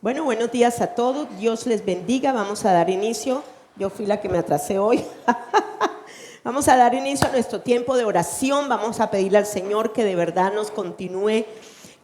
Bueno, buenos días a todos. Dios les bendiga. Vamos a dar inicio. Yo fui la que me atrasé hoy. Vamos a dar inicio a nuestro tiempo de oración. Vamos a pedirle al Señor que de verdad nos continúe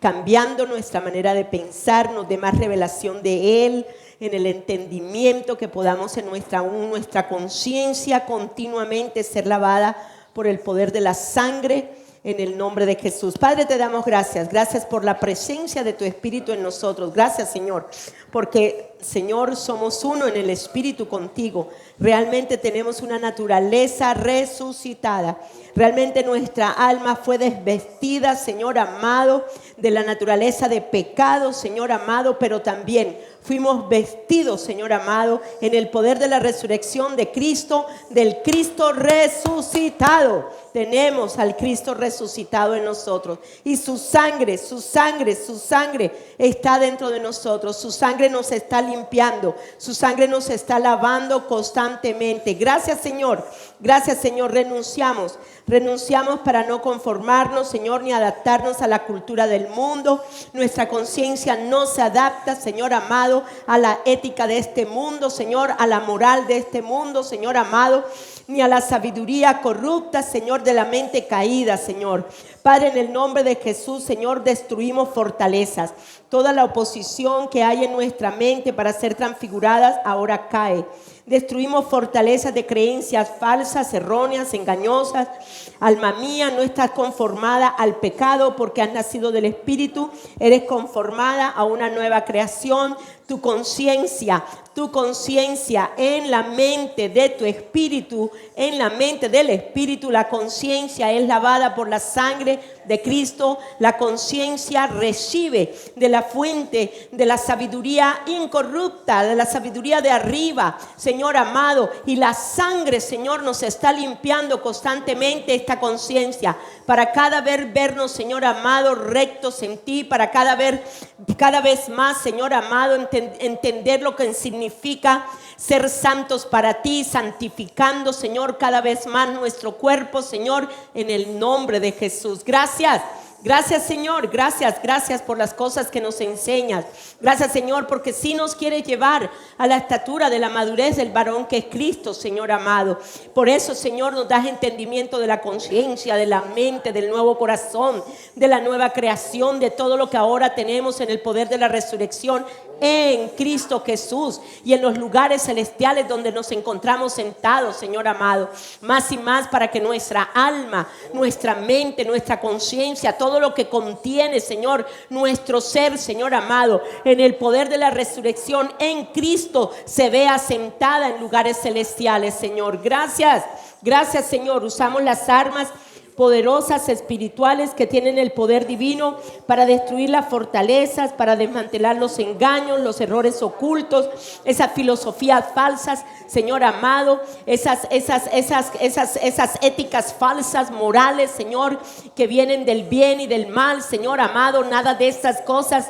cambiando nuestra manera de pensar, nos dé más revelación de Él, en el entendimiento, que podamos en nuestra conciencia continuamente ser lavada por el poder de la sangre. En el nombre de Jesús. Padre, te damos gracias. Gracias por la presencia de tu Espíritu en nosotros. Gracias, Señor, porque, Señor, somos uno en el Espíritu contigo. Realmente tenemos una naturaleza resucitada. Realmente nuestra alma fue desvestida, Señor amado, de la naturaleza de pecado, Señor amado, pero también fuimos vestidos, Señor amado, en el poder de la resurrección de Cristo, del Cristo resucitado. Tenemos al Cristo resucitado en nosotros y su sangre está dentro de nosotros. Su sangre nos está limpiando, su sangre nos está lavando constantemente. Gracias, Señor. Gracias, Señor. Renunciamos para no conformarnos, Señor, ni adaptarnos a la cultura del mundo. Nuestra conciencia no se adapta, Señor amado, a la ética de este mundo, Señor, a la moral de este mundo, Señor amado, ni a la sabiduría corrupta, Señor, de la mente caída, Señor. Padre, en el nombre de Jesús, Señor, destruimos fortalezas. Toda la oposición que hay en nuestra mente para ser transfiguradas ahora cae. Destruimos fortalezas de creencias falsas, erróneas, engañosas. Alma mía, no estás conformada al pecado porque has nacido del Espíritu. Eres conformada a una nueva creación. Tu conciencia en la mente de tu espíritu, en la mente del Espíritu, la conciencia es lavada por la sangre de Cristo. La conciencia recibe de la fuente de la sabiduría incorrupta, de la sabiduría de arriba, Señor amado, y la sangre, Señor, nos está limpiando constantemente esta conciencia para cada vez vernos, Señor amado, rectos en ti, para cada vez más, Señor amado, entender lo que significa ser santos para ti, santificando, Señor, cada vez más nuestro cuerpo, Señor, en el nombre de Jesús. Gracias, Señor, gracias por las cosas que nos enseñas. Gracias, Señor, porque sí nos quieres llevar a la estatura de la madurez del varón que es Cristo, Señor amado. Por eso, Señor, nos das entendimiento de la conciencia, de la mente, del nuevo corazón, de la nueva creación, de todo lo que ahora tenemos en el poder de la resurrección en Cristo Jesús y en los lugares celestiales donde nos encontramos sentados, Señor amado, más y más para que nuestra alma, nuestra mente, nuestra conciencia, todo lo que contiene, Señor, nuestro ser, Señor amado, en el poder de la resurrección en Cristo se vea sentada en lugares celestiales, Señor. Gracias, Señor. Usamos las armas poderosas espirituales que tienen el poder divino para destruir las fortalezas, para desmantelar los engaños, los errores ocultos, esas filosofías falsas, Señor amado, esas éticas falsas, morales, Señor, que vienen del bien y del mal, Señor amado. Nada de estas cosas,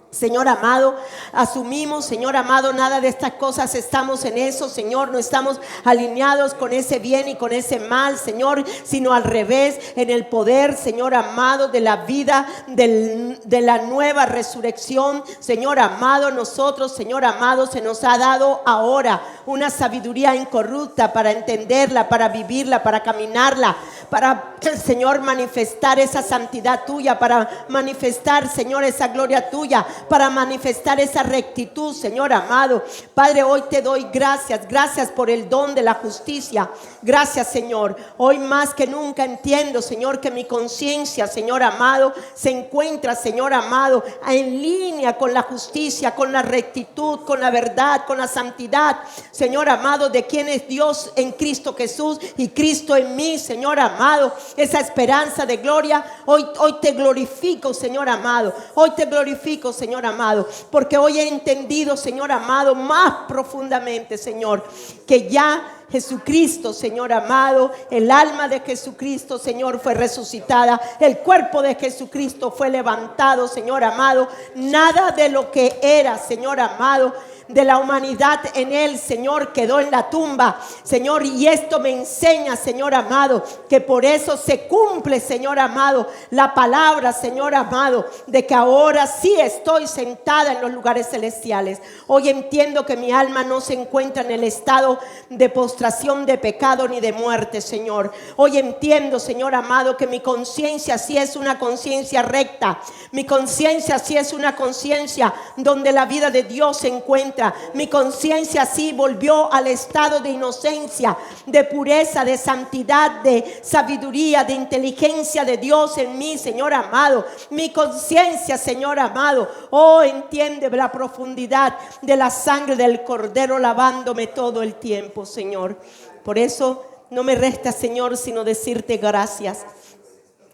Señor amado, asumimos, Señor amado, nada de estas cosas estamos en eso, Señor, no estamos alineados con ese bien y con ese mal, Señor, sino al revés, en el poder, Señor amado, de la vida, de la nueva resurrección, Señor amado. Nosotros, Señor amado, se nos ha dado ahora una sabiduría incorrupta para entenderla, para vivirla, para caminarla, para, Señor, manifestar esa santidad tuya, para manifestar, Señor, esa gloria tuya, para manifestar esa rectitud, Señor amado. Padre, hoy te doy gracias por el don de la justicia. Gracias, Señor. Hoy más que nunca entiendo, Señor, que mi conciencia, Señor amado, se encuentra, Señor amado, en línea con la justicia, con la rectitud, con la verdad, con la santidad, Señor amado, de quién es Dios en Cristo Jesús y Cristo en mí, Señor amado. Esa esperanza de gloria, hoy te glorifico, Señor amado. Hoy te glorifico, Señor amado, porque hoy he entendido, Señor amado, más profundamente, Señor, que ya Jesucristo, Señor amado, el alma de Jesucristo, Señor, fue resucitada, el cuerpo de Jesucristo fue levantado, Señor amado. Nada de lo que era, Señor amado, de la humanidad en Él, Señor, quedó en la tumba, Señor, y esto me enseña, Señor amado, que por eso se cumple, Señor amado, la palabra, Señor amado, de que ahora sí estoy sentada en los lugares celestiales. Hoy entiendo que mi alma no se encuentra en el estado de postración, de pecado ni de muerte, Señor. Hoy entiendo, Señor amado, que mi conciencia sí es una conciencia recta. Mi conciencia sí es una conciencia donde la vida de Dios se encuentra. Mi conciencia sí volvió al estado de inocencia, de pureza, de santidad, de sabiduría, de inteligencia de Dios en mí, Señor amado. Mi conciencia, Señor amado, oh, entiende la profundidad de la sangre del Cordero lavándome todo el tiempo, Señor. Por eso no me resta, Señor, sino decirte gracias.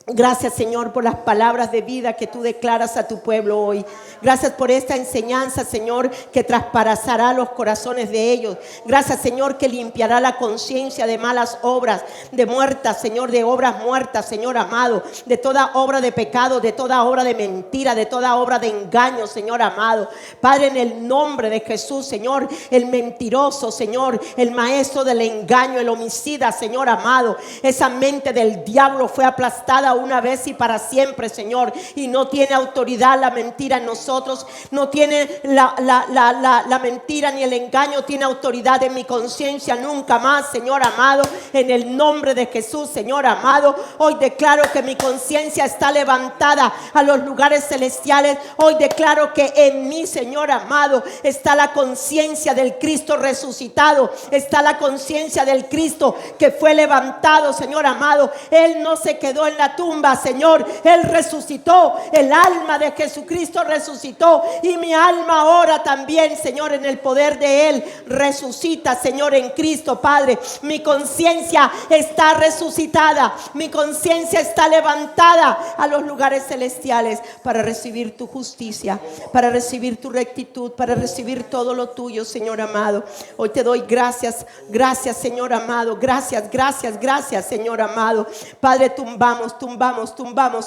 Gracias, Señor, por las palabras de vida que tú declaras a tu pueblo hoy. Gracias por esta enseñanza, Señor, que traspasará los corazones de ellos. Gracias, Señor, que limpiará la conciencia de malas obras, de muertas, Señor, de obras muertas, Señor amado, de toda obra de pecado, de toda obra de mentira, de toda obra de engaño, Señor amado. Padre, en el nombre de Jesús, Señor, el mentiroso, Señor, el maestro del engaño, el homicida, Señor amado, esa mente del diablo fue aplastada una vez y para siempre, Señor, y no tiene autoridad la mentira en nosotros. No tiene la mentira ni el engaño tiene autoridad en mi conciencia nunca más, Señor amado. En el nombre de Jesús, Señor amado, hoy declaro que mi conciencia está levantada a los lugares celestiales. Hoy declaro que en mí, Señor amado, está la conciencia del Cristo resucitado, está la conciencia del Cristo que fue levantado, Señor amado. Él no se quedó en la tumba, Señor, Él resucitó. El alma de Jesucristo resucitó, y mi alma ahora también, Señor, en el poder de Él resucita, Señor, en Cristo, Padre. Mi conciencia está resucitada, mi conciencia está levantada a los lugares celestiales para recibir tu justicia, para recibir tu rectitud, para recibir todo lo tuyo, Señor amado. Hoy te doy gracias, gracias, Señor amado, gracias, gracias, gracias, Señor amado. Padre, tumbamos,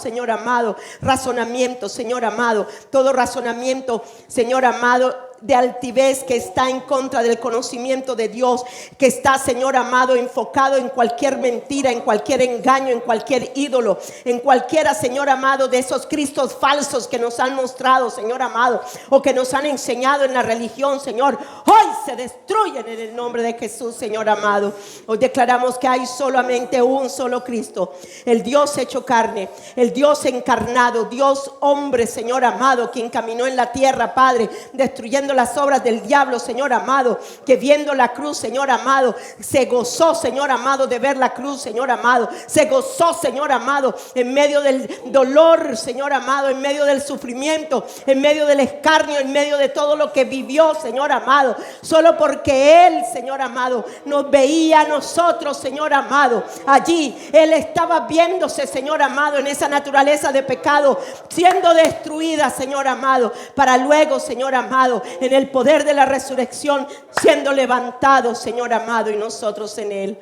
Señor amado, razonamiento, Señor amado, todo razonamiento, Señor amado, de altivez que está en contra del conocimiento de Dios, que está, Señor amado, enfocado en cualquier mentira, en cualquier engaño, en cualquier ídolo, en cualquiera, Señor amado, de esos cristos falsos que nos han mostrado, Señor amado, o que nos han enseñado en la religión, Señor. Hoy se destruyen en el nombre de Jesús, Señor amado. Hoy declaramos que hay solamente un solo Cristo, el Dios hecho carne, el Dios encarnado, Dios hombre, Señor amado, quien caminó en la tierra, Padre, destruyendo las obras del diablo, Señor amado, que viendo la cruz, Señor amado, se gozó, Señor amado, de ver la cruz, Señor amado, se gozó, Señor amado, en medio del dolor, Señor amado, en medio del sufrimiento, en medio del escarnio, en medio de todo lo que vivió, Señor amado, solo porque Él, Señor amado, nos veía a nosotros, Señor amado. Allí Él estaba viéndose, Señor amado, en esa naturaleza de pecado, siendo destruida, Señor amado, para luego, Señor amado, en el poder de la resurrección, siendo levantado, Señor amado, y nosotros en Él.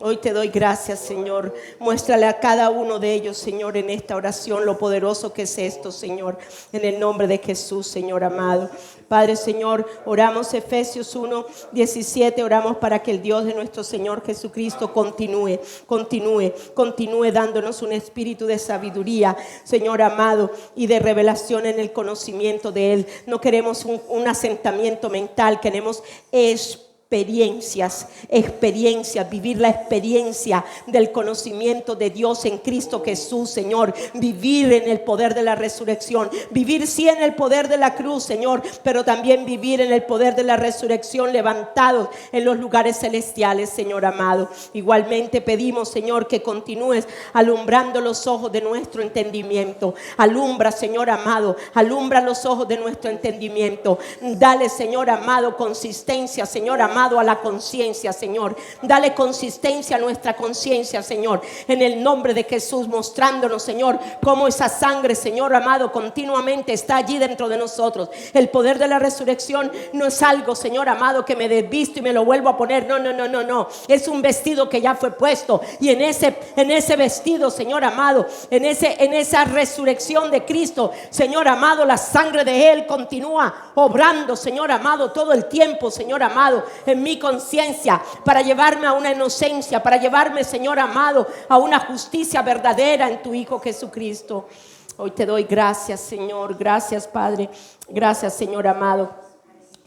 Hoy te doy gracias, Señor. Muéstrale a cada uno de ellos, Señor, en esta oración lo poderoso que es esto, Señor, en el nombre de Jesús, Señor amado. Padre, Señor, oramos Efesios 1:17, oramos para que el Dios de nuestro Señor Jesucristo continúe dándonos un espíritu de sabiduría, Señor amado, y de revelación en el conocimiento de Él. No queremos un asentamiento mental, queremos experiencias, vivir la experiencia del conocimiento de Dios en Cristo Jesús, Señor, vivir en el poder de la resurrección, vivir sí en el poder de la cruz, Señor, pero también vivir en el poder de la resurrección, levantados en los lugares celestiales, Señor amado. Igualmente pedimos, Señor, que continúes alumbrando los ojos de nuestro entendimiento. Alumbra, Señor amado, alumbra los ojos de nuestro entendimiento. Dale, Señor amado, consistencia, Señor amado, amado, a la conciencia, Señor. Dale consistencia a nuestra conciencia, Señor, en el nombre de Jesús, mostrándonos, Señor, cómo esa sangre, Señor amado, continuamente está allí dentro de nosotros. El poder de la resurrección no es algo, Señor amado, que me desvisto y me lo vuelvo a poner. No. Es un vestido que ya fue puesto, y en ese vestido, Señor amado, en esa resurrección de Cristo, Señor amado, la sangre de Él continúa obrando, Señor amado, todo el tiempo, Señor amado, en mi conciencia, para llevarme a una inocencia, para llevarme, Señor amado, a una justicia verdadera en tu Hijo Jesucristo. Hoy te doy gracias, Señor. Gracias, Padre. Gracias, Señor amado,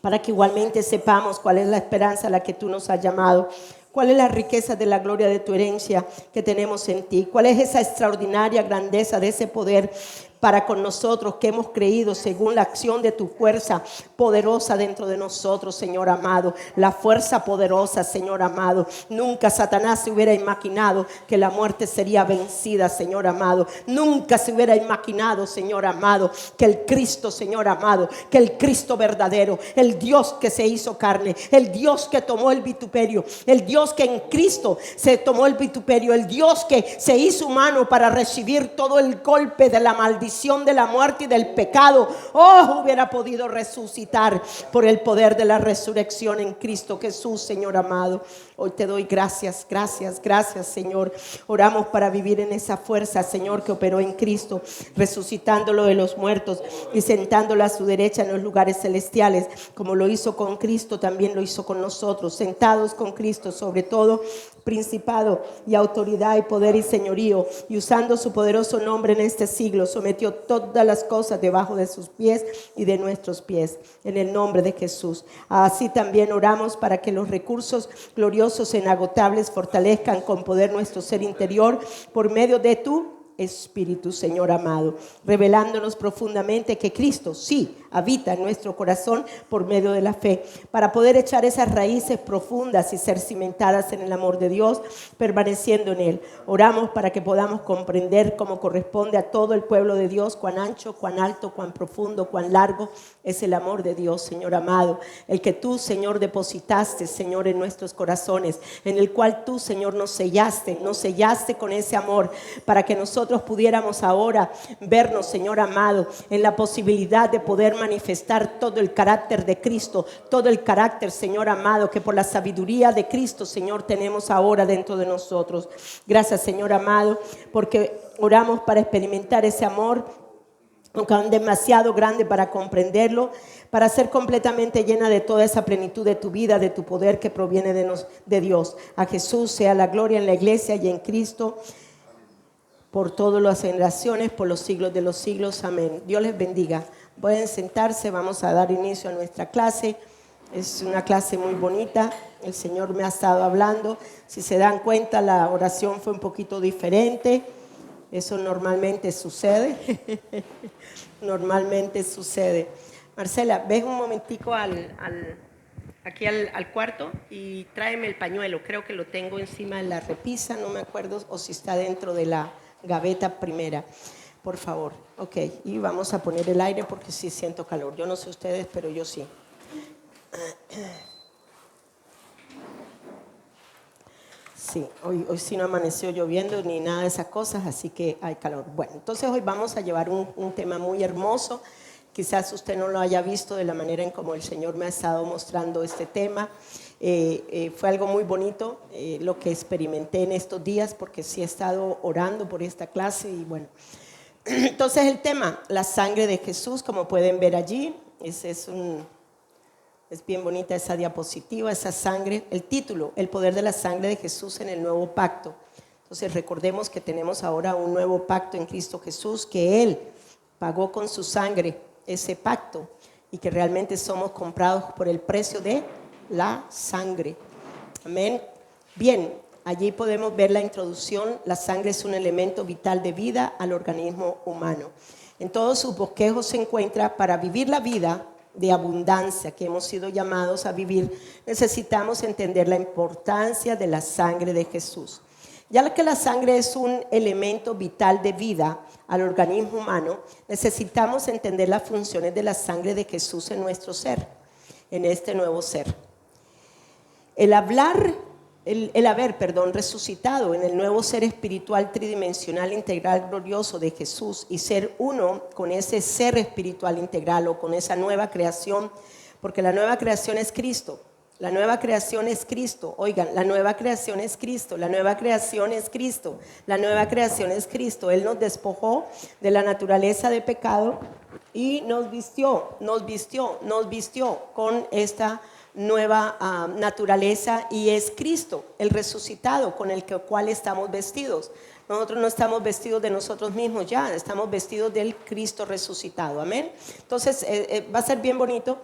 para que igualmente sepamos cuál es la esperanza a la que tú nos has llamado. ¿Cuál es la riqueza de la gloria de tu herencia que tenemos en ti? ¿Cuál es esa extraordinaria grandeza de ese poder para con nosotros que hemos creído según la acción de tu fuerza poderosa dentro de nosotros, Señor amado? La fuerza poderosa, Señor amado. Nunca Satanás se hubiera imaginado que la muerte sería vencida, Señor amado. Nunca se hubiera imaginado, Señor amado, que el Cristo, Señor amado, que el Cristo verdadero, el Dios que se hizo carne, el Dios que tomó el vituperio, el Dios que en Cristo se tomó el vituperio, el Dios que se hizo humano para recibir todo el golpe de la maldición, de la muerte y del pecado, hubiera podido resucitar por el poder de la resurrección en Cristo Jesús, Señor amado. Hoy te doy gracias, Señor. Oramos para vivir en esa fuerza, Señor, que operó en Cristo, resucitándolo de los muertos y sentándolo a su derecha en los lugares celestiales. Como lo hizo con Cristo, también lo hizo con nosotros, sentados con Cristo sobre todo principado y autoridad y poder y señorío, y usando su poderoso nombre en este siglo, sometió todas las cosas debajo de sus pies y de nuestros pies, en el nombre de Jesús. Así también oramos para que los recursos gloriosos e inagotables fortalezcan con poder nuestro ser interior por medio de tu Espíritu, Señor amado, revelándonos profundamente que Cristo sí habita en nuestro corazón por medio de la fe, para poder echar esas raíces profundas y ser cimentadas en el amor de Dios, permaneciendo en Él. Oramos para que podamos comprender como corresponde a todo el pueblo de Dios cuán ancho, cuán alto, cuán profundo, cuán largo es el amor de Dios, Señor amado, el que tú, Señor, depositaste, Señor, en nuestros corazones, en el cual tú, Señor, nos sellaste con ese amor, para que nosotros pudiéramos ahora vernos, Señor amado, en la posibilidad de poder manifestar todo el carácter de Cristo, todo el carácter, Señor amado, que por la sabiduría de Cristo, Señor, tenemos ahora dentro de nosotros. Gracias, Señor amado, porque oramos para experimentar ese amor, aunque es demasiado grande para comprenderlo, para ser completamente llena de toda esa plenitud de tu vida, de tu poder que proviene de Dios. A Jesús sea la gloria en la iglesia y en Cristo, por todas las generaciones, por los siglos de los siglos. Amén. Dios les bendiga. Pueden sentarse, vamos a dar inicio a nuestra clase. Es una clase muy bonita. El Señor me ha estado hablando. Si se dan cuenta, la oración fue un poquito diferente. Eso normalmente sucede. Normalmente sucede. Marcela, ves un momentico aquí al cuarto y tráeme el pañuelo. Creo que lo tengo encima de la repisa. No me acuerdo o si está dentro de la gaveta primera. Por favor. Ok, y vamos a poner el aire porque sí siento calor. Yo no sé ustedes, pero yo sí. Sí, hoy sí no amaneció lloviendo ni nada de esas cosas, así que hay calor. Bueno, entonces hoy vamos a llevar un tema muy hermoso. Quizás usted no lo haya visto de la manera en como el Señor me ha estado mostrando este tema. Fue algo muy bonito lo que experimenté en estos días, porque sí he estado orando por esta clase y bueno. Entonces el tema, la sangre de Jesús, como pueden ver allí, es bien bonita esa diapositiva, esa sangre. El título, el poder de la sangre de Jesús en el nuevo pacto. Entonces recordemos que tenemos ahora un nuevo pacto en Cristo Jesús, que Él pagó con su sangre ese pacto y que realmente somos comprados por el precio de la sangre. Amén. Bien. Allí podemos ver la introducción. La sangre es un elemento vital de vida al organismo humano. En todos sus bosquejos se encuentra. Para vivir la vida de abundancia que hemos sido llamados a vivir, necesitamos entender la importancia de la sangre de Jesús. Ya que la sangre es un elemento vital de vida al organismo humano, necesitamos entender las funciones de la sangre de Jesús en nuestro ser, en este nuevo ser. El haber, resucitado en el nuevo ser espiritual tridimensional integral glorioso de Jesús y ser uno con ese ser espiritual integral o con esa nueva creación, porque la nueva creación es Cristo. La nueva creación es Cristo. Oigan, la nueva creación es Cristo. La nueva creación es Cristo. La nueva creación es Cristo. Él nos despojó de la naturaleza de pecado y nos vistió con esta nueva naturaleza, y es Cristo, el resucitado, con el cual estamos vestidos. Nosotros no estamos vestidos de nosotros mismos ya, estamos vestidos del Cristo resucitado, amén. Entonces va a ser bien bonito.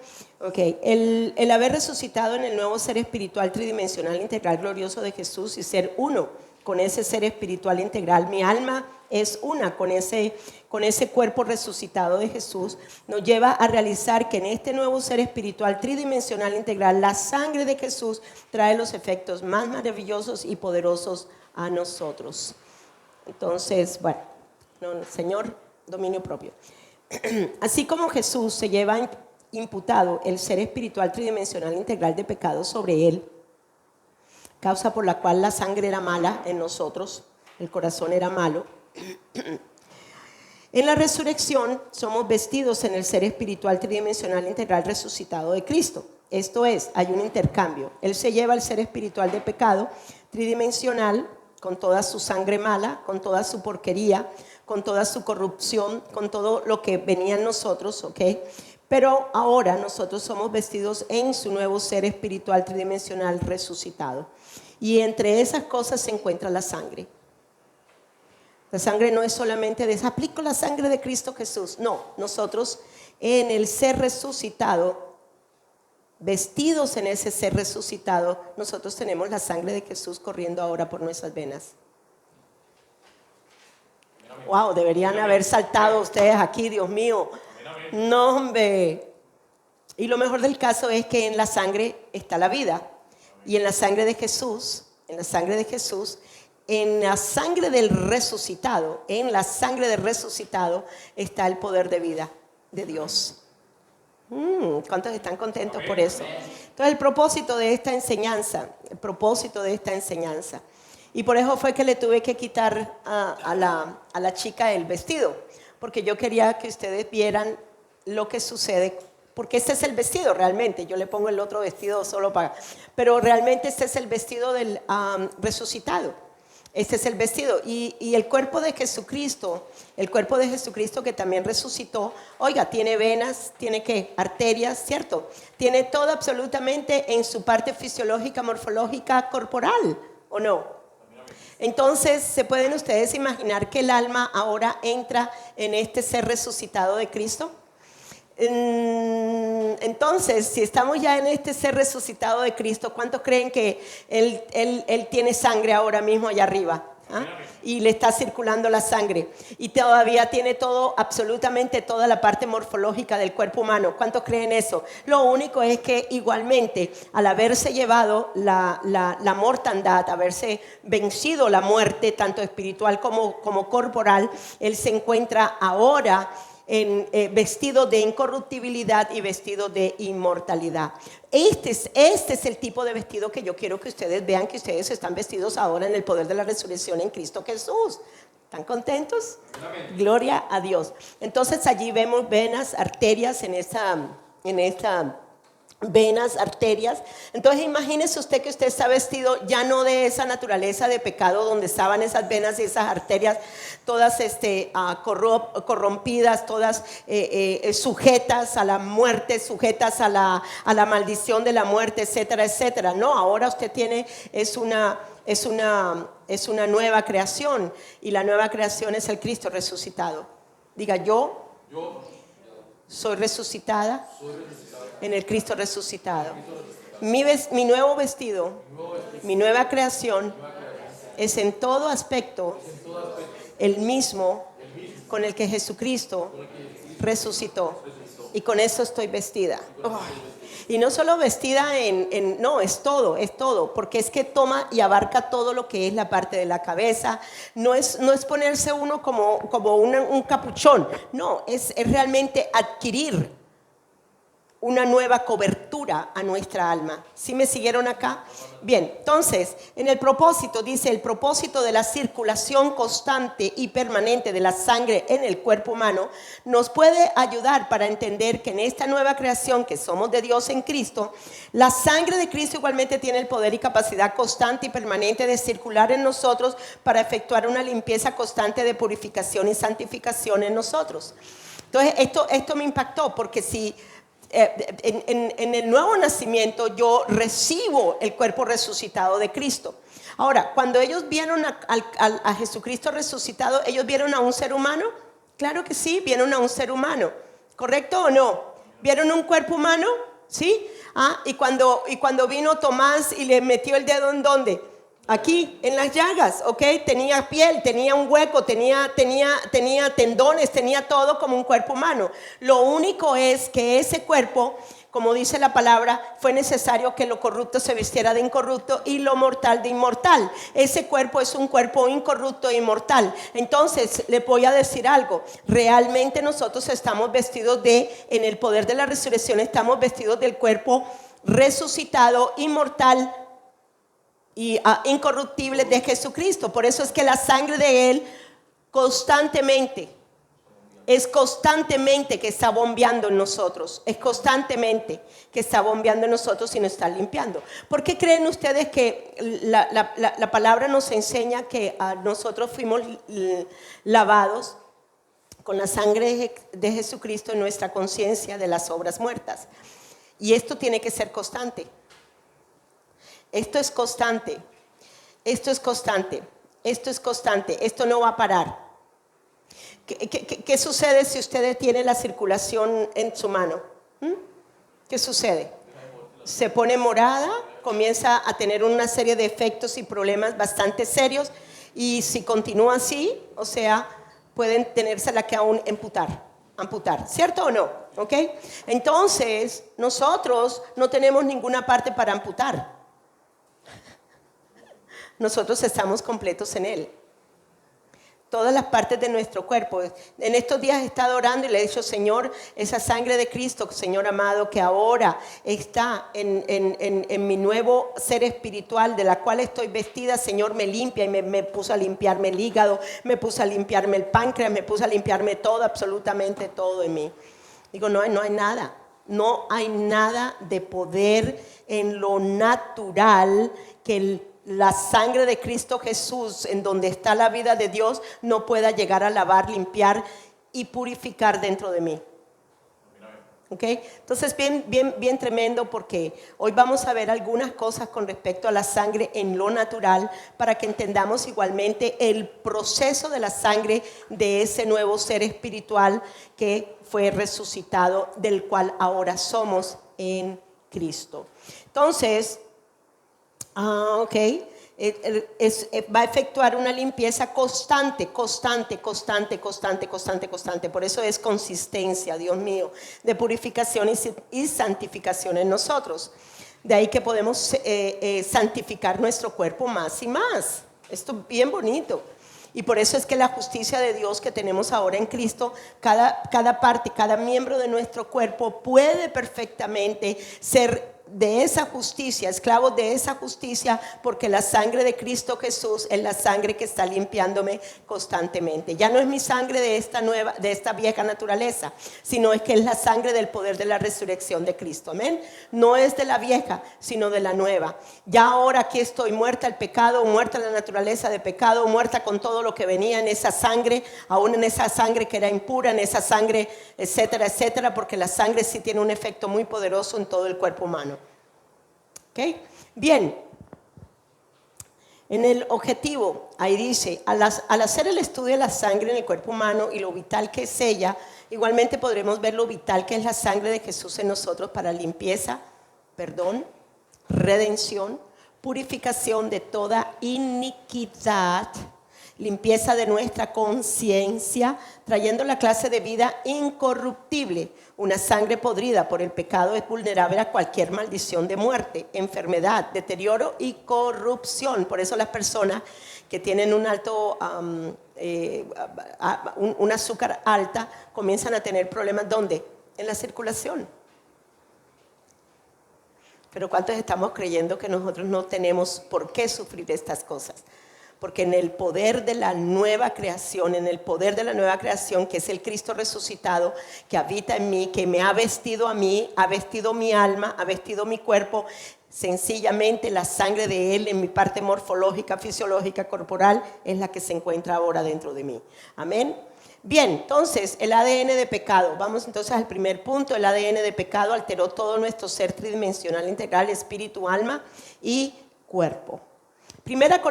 El haber resucitado en el nuevo ser espiritual tridimensional integral glorioso de Jesús y ser uno con ese ser espiritual integral. Mi alma es una con ese cuerpo resucitado de Jesús. Nos lleva a realizar que en este nuevo ser espiritual tridimensional integral, la sangre de Jesús trae los efectos más maravillosos y poderosos a nosotros. Entonces, bueno, Señor, dominio propio. Así como Jesús se lleva imputado el ser espiritual tridimensional integral de pecado sobre él, causa por la cual la sangre era mala en nosotros, el corazón era malo. En la resurrección somos vestidos en el ser espiritual tridimensional integral resucitado de Cristo. Esto es, hay un intercambio. Él se lleva el ser espiritual de pecado tridimensional con toda su sangre mala, con toda su porquería, con toda su corrupción, con todo lo que venía en nosotros, ¿ok? Pero ahora nosotros somos vestidos en su nuevo ser espiritual tridimensional resucitado. Y entre esas cosas se encuentra la sangre. La sangre no es solamente aplico la sangre de Cristo Jesús. No, nosotros en el ser resucitado, vestidos en ese ser resucitado, nosotros tenemos la sangre de Jesús corriendo ahora por nuestras venas. Wow, deberían haber saltado ustedes aquí, Dios mío. No, hombre. Y lo mejor del caso es que en la sangre está la vida. Y en la sangre de Jesús, en la sangre del resucitado, está el poder de vida de Dios. ¿Cuántos están contentos por eso? Entonces el propósito de esta enseñanza, y por eso fue que le tuve que quitar a la chica el vestido, porque yo quería que ustedes vieran lo que sucede, porque este es el vestido realmente. Yo le pongo el otro vestido solo pero realmente este es el vestido del resucitado. Este es el vestido, y el cuerpo de Jesucristo, que también resucitó, oiga, tiene venas, tiene arterias, ¿cierto? Tiene todo absolutamente en su parte fisiológica, morfológica, corporal, ¿o no? Entonces, ¿se pueden ustedes imaginar que el alma ahora entra en este ser resucitado de Cristo? Entonces, si estamos ya en este ser resucitado de Cristo, ¿cuántos creen que Él tiene sangre ahora mismo allá arriba? ¿Ah? Y le está circulando la sangre, y todavía tiene absolutamente toda la parte morfológica del cuerpo humano. ¿Cuántos creen eso? Lo único es que igualmente, al haberse llevado la mortandad, haberse vencido la muerte, tanto espiritual como corporal, Él se encuentra ahora vestido de incorruptibilidad y vestido de inmortalidad. Este es el tipo de vestido que yo quiero que ustedes vean, que ustedes están vestidos ahora en el poder de la resurrección en Cristo Jesús. ¿Están contentos? Amén. Gloria a Dios. Entonces allí vemos venas, arterias en esta venas, arterias. Entonces imagínese usted que usted está vestido ya no de esa naturaleza de pecado donde estaban esas venas y esas arterias todas corrompidas, todas sujetas a la muerte, sujetas a la maldición de la muerte, etcétera, etcétera. No, ahora usted es una nueva creación, y la nueva creación es el Cristo resucitado. Diga, yo soy resucitada en el Cristo resucitado. Mi nuevo vestido, mi nueva creación es en todo aspecto el mismo con el que Jesucristo resucitó, y con eso estoy vestida. Y no solo vestida no, es todo, porque es que toma y abarca todo lo que es la parte de la cabeza. No es ponerse uno como un capuchón, no, es realmente adquirir una nueva cobertura a nuestra alma. ¿Sí me siguieron acá? Bien, entonces, en el propósito, dice, el propósito de la circulación constante y permanente de la sangre en el cuerpo humano nos puede ayudar para entender que en esta nueva creación que somos de Dios en Cristo, la sangre de Cristo igualmente tiene el poder y capacidad constante y permanente de circular en nosotros para efectuar una limpieza constante de purificación y santificación en nosotros. Entonces, esto me impactó porque si en el nuevo nacimiento yo recibo el cuerpo resucitado de Cristo. Ahora, cuando ellos vieron a Jesucristo resucitado, ¿ellos vieron a un ser humano? Claro que sí, vieron a un ser humano. ¿Correcto o no? ¿Vieron un cuerpo humano? ¿Sí? Y cuando vino Tomás y le metió el dedo, ¿en dónde? Aquí, en las llagas, ¿ok? Tenía piel, tenía un hueco, tenía tendones, tenía todo como un cuerpo humano. Lo único es que ese cuerpo, como dice la palabra, fue necesario que lo corrupto se vistiera de incorrupto y lo mortal de inmortal. Ese cuerpo es un cuerpo incorrupto e inmortal. Entonces, le voy a decir algo. Realmente nosotros estamos vestidos en el poder de la resurrección, estamos vestidos del cuerpo resucitado, inmortal y incorruptible de Jesucristo. Por eso es que la sangre de Él es constantemente que está bombeando en nosotros. Es constantemente que está bombeando en nosotros y nos está limpiando. ¿Por qué creen ustedes que la palabra nos enseña que nosotros fuimos lavados con la sangre de Jesucristo en nuestra conciencia de las obras muertas? Y esto tiene que ser constante. Esto es constante, esto es constante, esto es constante, esto no va a parar. ¿Qué sucede si usted tiene la circulación en su mano? ¿Qué sucede? Se pone morada, comienza a tener una serie de efectos y problemas bastante serios y si continúa así, o sea, pueden tenérsela que aún amputar, ¿cierto o no? ¿Ok? Entonces, nosotros no tenemos ninguna parte para amputar. Nosotros estamos completos en Él. Todas las partes de nuestro cuerpo. En estos días he estado orando y le he dicho, Señor, esa sangre de Cristo, Señor amado, que ahora está en mi nuevo ser espiritual, de la cual estoy vestida, Señor, me limpia. Y me puso a limpiarme el hígado, me puso a limpiarme el páncreas, me puso a limpiarme todo, absolutamente todo en mí. Digo, no hay nada. No hay nada de poder en lo natural que la sangre de Cristo Jesús, en donde está la vida de Dios, no pueda llegar a lavar, limpiar y purificar dentro de mí. ¿Ok? Entonces, bien tremendo, porque hoy vamos a ver algunas cosas con respecto a la sangre en lo natural, para que entendamos igualmente el proceso de la sangre de ese nuevo ser espiritual que fue resucitado, del cual ahora somos en Cristo. Entonces, ok, va a efectuar una limpieza constante. Por eso es consistencia, Dios mío, de purificación y santificación en nosotros. De ahí que podemos santificar nuestro cuerpo más y más. Esto es bien bonito. Y por eso es que la justicia de Dios que tenemos ahora en Cristo, cada parte, cada miembro de nuestro cuerpo puede perfectamente ser de esa justicia, esclavos de esa justicia, porque la sangre de Cristo Jesús es la sangre que está limpiándome constantemente. Ya no es mi sangre de esta vieja naturaleza, sino es que es la sangre del poder de la resurrección de Cristo. Amén. No es de la vieja, sino de la nueva. Ya ahora aquí estoy muerta al pecado, muerta a la naturaleza de pecado, muerta con todo lo que venía en esa sangre, aún en esa sangre que era impura, en esa sangre, etcétera, etcétera, porque la sangre sí tiene un efecto muy poderoso en todo el cuerpo humano. ¿Okay? Bien, en el objetivo, ahí dice, al hacer el estudio de la sangre en el cuerpo humano y lo vital que es ella, igualmente podremos ver lo vital que es la sangre de Jesús en nosotros para limpieza, perdón, redención, purificación de toda iniquidad, limpieza de nuestra conciencia, trayendo la clase de vida incorruptible. Una sangre podrida por el pecado es vulnerable a cualquier maldición de muerte, enfermedad, deterioro y corrupción. Por eso las personas que tienen un alto un azúcar alta comienzan a tener problemas. ¿Dónde? En la circulación. Pero ¿cuántos estamos creyendo que nosotros no tenemos por qué sufrir estas cosas? Porque en el poder de la nueva creación, en el poder de la nueva creación, que es el Cristo resucitado, que habita en mí, que me ha vestido a mí, ha vestido mi alma, ha vestido mi cuerpo, sencillamente la sangre de Él en mi parte morfológica, fisiológica, corporal, es la que se encuentra ahora dentro de mí. Amén. Bien, entonces el ADN de pecado, vamos entonces al primer punto. El ADN de pecado alteró todo nuestro ser tridimensional integral, espíritu, alma y cuerpo. En 1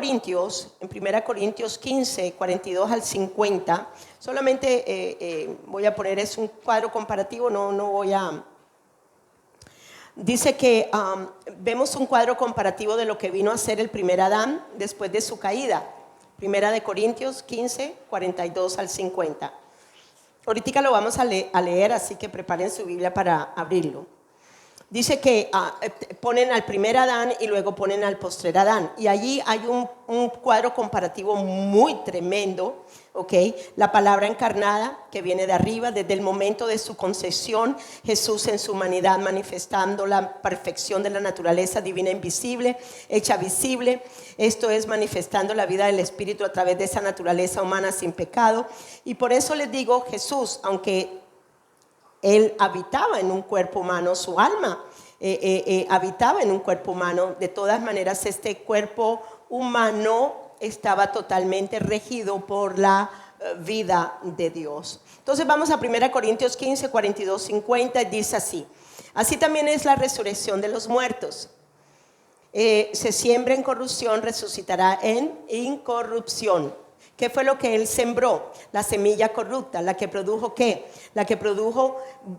Corintios 15, 42 al 50, solamente voy a poner, es un cuadro comparativo, no voy a... Dice que vemos un cuadro comparativo de lo que vino a ser el primer Adán después de su caída. 1 Corintios 15, 42 al 50. Ahorita lo vamos a leer, así que preparen su Biblia para abrirlo. Dice que ponen al primer Adán y luego ponen al postrer Adán. Y allí hay un cuadro comparativo muy tremendo, ¿ok? La palabra encarnada que viene de arriba, desde el momento de su concepción, Jesús en su humanidad manifestando la perfección de la naturaleza divina invisible, hecha visible. Esto es manifestando la vida del Espíritu a través de esa naturaleza humana sin pecado. Y por eso les digo, Jesús, aunque Él habitaba en un cuerpo humano, su alma habitaba en un cuerpo humano. De todas maneras, este cuerpo humano estaba totalmente regido por la vida de Dios. Entonces vamos a 1 Corintios 15, 42, 50, dice así. Así también es la resurrección de los muertos. Se siembra en corrupción, resucitará en incorrupción. ¿Qué fue lo que Él sembró? La semilla corrupta, la que produjo ¿qué? La que produjo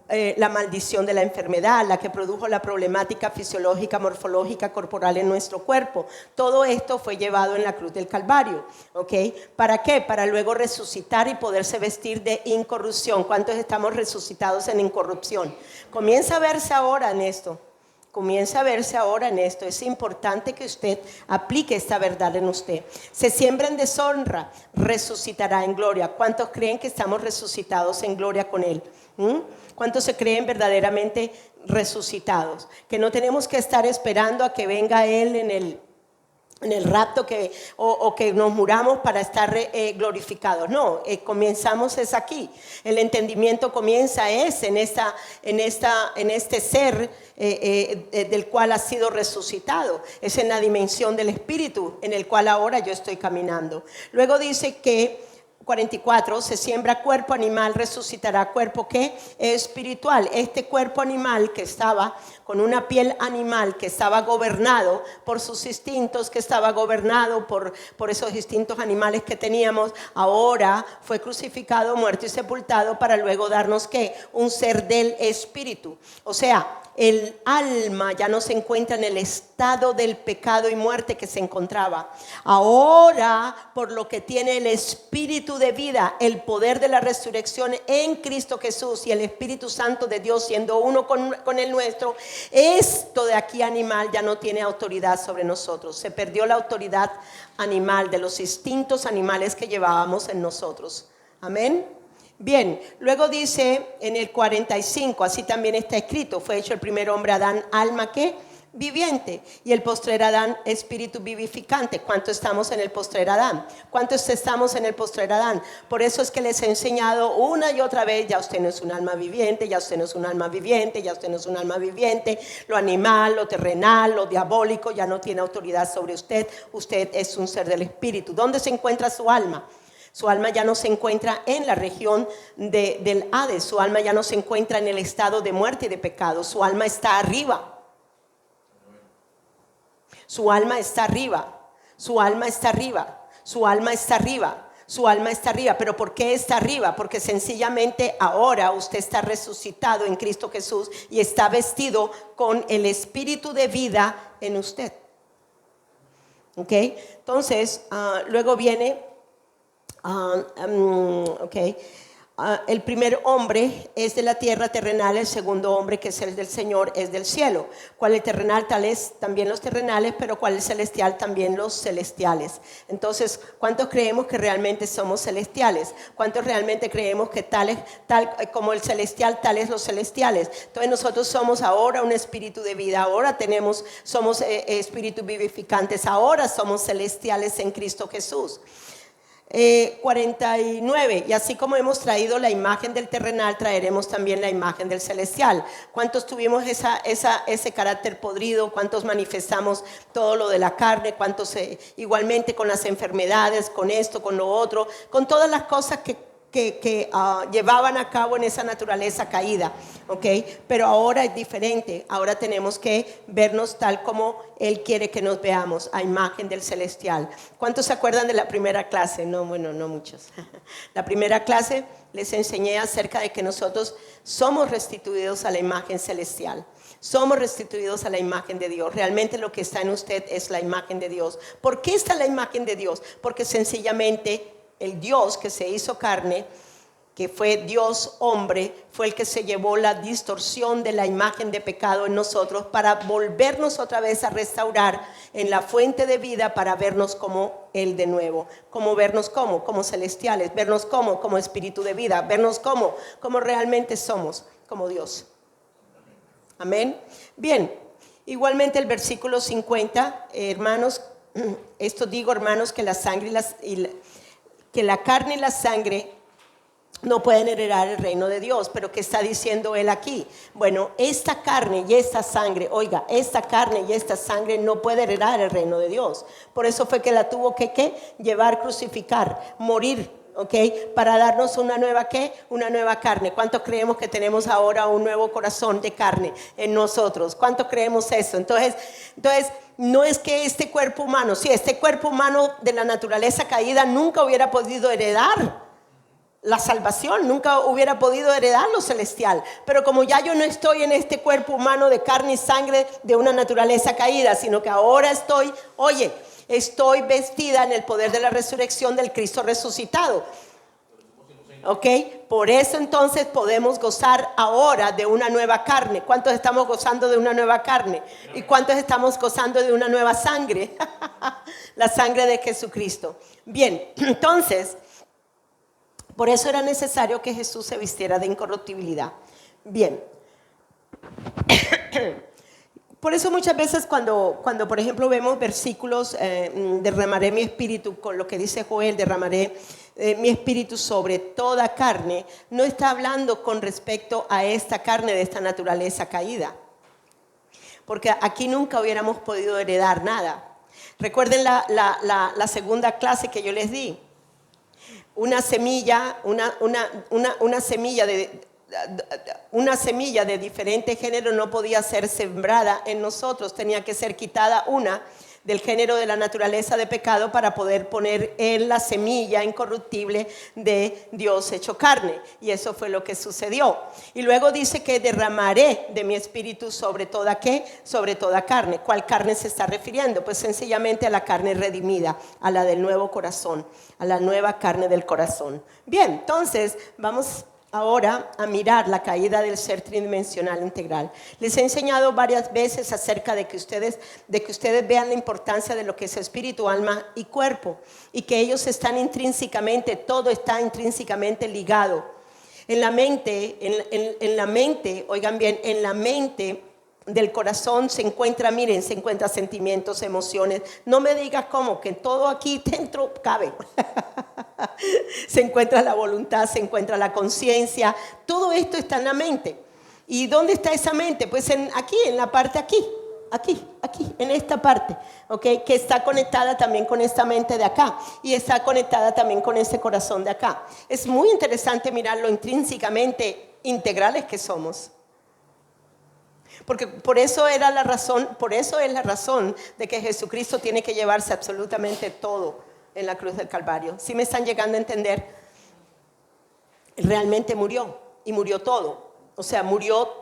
la maldición de la enfermedad, la que produjo la problemática fisiológica, morfológica, corporal en nuestro cuerpo. Todo esto fue llevado en la cruz del Calvario, ¿ok? ¿Para qué? Para luego resucitar y poderse vestir de incorrupción. ¿Cuántos estamos resucitados en incorrupción? Comienza a verse ahora en esto. Comienza a verse ahora en esto. Es importante que usted aplique esta verdad en usted. Se siembra en deshonra, resucitará en gloria. ¿Cuántos creen que estamos resucitados en gloria con Él? ¿Cuántos se creen verdaderamente resucitados? Que no tenemos que estar esperando a que venga Él en el rapto o que nos muramos para estar glorificados. No, comenzamos es aquí. El entendimiento comienza es en este ser del cual ha sido resucitado. Es en la dimensión del Espíritu en el cual ahora yo estoy caminando. Luego dice que 44, se siembra cuerpo animal, resucitará cuerpo ¿qué? Espiritual. Este cuerpo animal que estaba con una piel animal, que estaba gobernado por sus instintos, que estaba gobernado por esos instintos animales que teníamos, ahora fue crucificado, muerto y sepultado para luego darnos ¿qué? Un ser del espíritu. O sea, el alma ya no se encuentra en el estado del pecado y muerte que se encontraba. Ahora, por lo que tiene el Espíritu de vida, el poder de la resurrección en Cristo Jesús y el Espíritu Santo de Dios siendo uno con el nuestro, esto de aquí animal ya no tiene autoridad sobre nosotros. Se perdió la autoridad animal de los instintos animales que llevábamos en nosotros. Amén. Bien, luego dice en el 45, así también está escrito, fue hecho el primer hombre Adán, alma ¿qué? Viviente, y el postrer Adán, espíritu vivificante. ¿Cuánto estamos en el postrer Adán? ¿Cuántos estamos en el postrer Adán? Por eso es que les he enseñado una y otra vez, ya usted no es un alma viviente, ya usted no es un alma viviente, ya usted no es un alma viviente, lo animal, lo terrenal, lo diabólico ya no tiene autoridad sobre usted, usted es un ser del espíritu. ¿Dónde se encuentra su alma? Su alma ya no se encuentra en la región del Hades, su alma ya no se encuentra en el estado de muerte y de pecado, su alma está arriba. Su alma está arriba, su alma está arriba, su alma está arriba, su alma está arriba. ¿Pero por qué está arriba? Porque sencillamente ahora usted está resucitado en Cristo Jesús y está vestido con el espíritu de vida en usted. ¿Ok? Entonces, luego viene... el primer hombre es de la tierra terrenal, el segundo hombre, que es el del Señor, es del cielo. Cual el terrenal, tal es también los terrenales, pero cual el celestial, también los celestiales. Entonces, ¿cuántos creemos que realmente somos celestiales? ¿Cuántos realmente creemos que tal como el celestial, tales los celestiales? Entonces nosotros somos ahora un espíritu de vida, ahora somos espíritus vivificantes, ahora somos celestiales en Cristo Jesús. 49, y así como hemos traído la imagen del terrenal, traeremos también la imagen del celestial. ¿Cuántos tuvimos ese carácter podrido? ¿Cuántos manifestamos todo lo de la carne? ¿Cuántos igualmente con las enfermedades, con esto, con lo otro, con todas las cosas que llevaban a cabo en esa naturaleza caída, ¿ok? Pero ahora es diferente, ahora tenemos que vernos tal como Él quiere que nos veamos, a imagen del celestial. ¿Cuántos se acuerdan de la primera clase? No, bueno, no muchos. La primera clase les enseñé acerca de que nosotros somos restituidos a la imagen celestial. Somos restituidos a la imagen de Dios. Realmente lo que está en usted es la imagen de Dios. ¿Por qué está la imagen de Dios? Porque sencillamente el Dios que se hizo carne, que fue Dios hombre, fue el que se llevó la distorsión de la imagen de pecado en nosotros para volvernos otra vez a restaurar en la fuente de vida, para vernos como Él de nuevo. Como vernos como celestiales, vernos como espíritu de vida, vernos como realmente somos, como Dios. Amén. Bien, igualmente el versículo 50, hermanos, esto digo, hermanos, que la sangre que la carne y la sangre no pueden heredar el reino de Dios. Pero ¿qué está diciendo él aquí? Bueno, esta carne y esta sangre, oiga, esta carne y esta sangre no puede heredar el reino de Dios. Por eso fue que la tuvo que llevar, crucificar, morir, ¿ok? Para darnos una nueva ¿qué? Una nueva carne. ¿Cuántos creemos que tenemos ahora un nuevo corazón de carne en nosotros? ¿Cuántos creemos eso? Entonces no es que este cuerpo humano, este cuerpo humano de la naturaleza caída nunca hubiera podido heredar la salvación, nunca hubiera podido heredar lo celestial. Pero como ya yo no estoy en este cuerpo humano de carne y sangre de una naturaleza caída, sino que ahora estoy vestida en el poder de la resurrección del Cristo resucitado. ¿Ok? Por eso entonces podemos gozar ahora de una nueva carne. ¿Cuántos estamos gozando de una nueva carne? ¿Y cuántos estamos gozando de una nueva sangre? La sangre de Jesucristo. Bien, entonces, por eso era necesario que Jesús se vistiera de incorruptibilidad. Bien. Por eso muchas veces cuando por ejemplo vemos versículos, derramaré mi espíritu, con lo que dice Joel, derramaré mi espíritu sobre toda carne, no está hablando con respecto a esta carne de esta naturaleza caída. Porque aquí nunca hubiéramos podido heredar nada. Recuerden la segunda clase que yo les di. Una semilla de diferente género no podía ser sembrada en nosotros, tenía que ser quitada una del género de la naturaleza de pecado para poder poner en la semilla incorruptible de Dios hecho carne. Y eso fue lo que sucedió. Y luego dice que derramaré de mi espíritu sobre toda ¿qué? Sobre toda carne. ¿Cuál carne se está refiriendo? Pues sencillamente a la carne redimida, a la del nuevo corazón, a la nueva carne del corazón. Bien, entonces vamos ahora a mirar la caída del ser tridimensional integral. Les he enseñado varias veces acerca de que ustedes vean la importancia de lo que es espíritu, alma y cuerpo, y que ellos están intrínsecamente, todo está intrínsecamente ligado. En la mente, oigan bien, en la mente del corazón se encuentra sentimientos, emociones. No me digas cómo, que todo aquí dentro cabe. Se encuentra la voluntad, se encuentra la conciencia. Todo esto está en la mente. ¿Y dónde está esa mente? Pues aquí, en la parte aquí, en esta parte, ¿okay? Que está conectada también con esta mente de acá y está conectada también con este corazón de acá. Es muy interesante mirar lo intrínsecamente integrales que somos. Porque por eso es la razón de que Jesucristo tiene que llevarse absolutamente todo en la cruz del Calvario. ¿Sí me están llegando a entender? Realmente murió, y murió todo. O sea, murió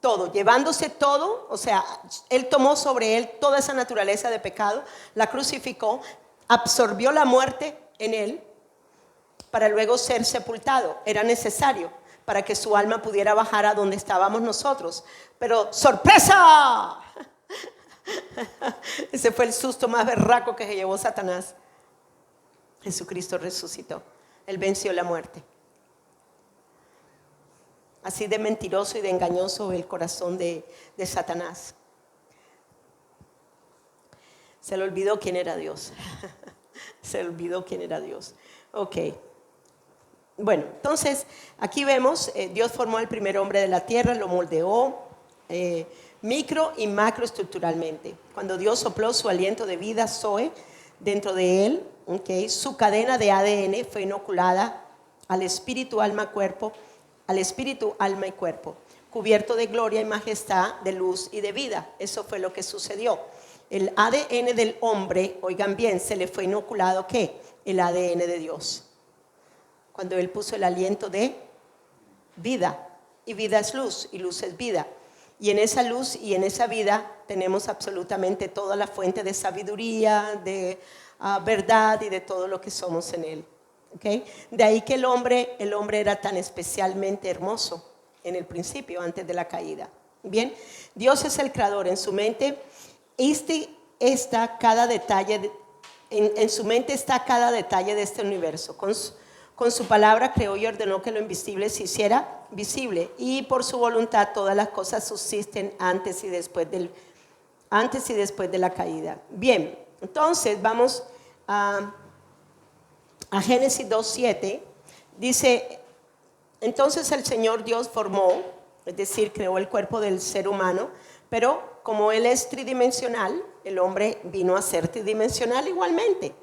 todo, llevándose todo. O sea, Él tomó sobre Él toda esa naturaleza de pecado, la crucificó, absorbió la muerte en Él, para luego ser sepultado. Era necesario para que su alma pudiera bajar a donde estábamos nosotros. Pero ¡sorpresa! Ese fue el susto más berraco que se llevó Satanás. Jesucristo resucitó. Él venció la muerte. Así de mentiroso y de engañoso el corazón de Satanás. Se le olvidó quién era Dios. Se le olvidó quién era Dios. Ok. Bueno, entonces aquí vemos, Dios formó al primer hombre de la tierra, lo moldeó micro y macroestructuralmente. Cuando Dios sopló su aliento de vida, Zoe, dentro de él, okay, su cadena de ADN fue inoculada al espíritu, alma, cuerpo, al espíritu, alma y cuerpo, cubierto de gloria y majestad, de luz y de vida. Eso fue lo que sucedió. El ADN del hombre, oigan bien, se le fue inoculado, ¿qué? El ADN de Dios. Cuando Él puso el aliento de vida, y vida es luz, y luz es vida. Y en esa luz y en esa vida tenemos absolutamente toda la fuente de sabiduría, de verdad y de todo lo que somos en Él. ¿Okay? De ahí que el hombre era tan especialmente hermoso en el principio, antes de la caída. Bien, Dios es el creador. En su mente está cada detalle, en su mente está cada detalle de este universo. Con su palabra creó y ordenó que lo invisible se hiciera visible, y por su voluntad todas las cosas subsisten antes y después de la caída. Bien, entonces vamos a Génesis 2:7. Dice: entonces el Señor Dios formó, es decir, creó el cuerpo del ser humano, pero como Él es tridimensional, el hombre vino a ser tridimensional igualmente.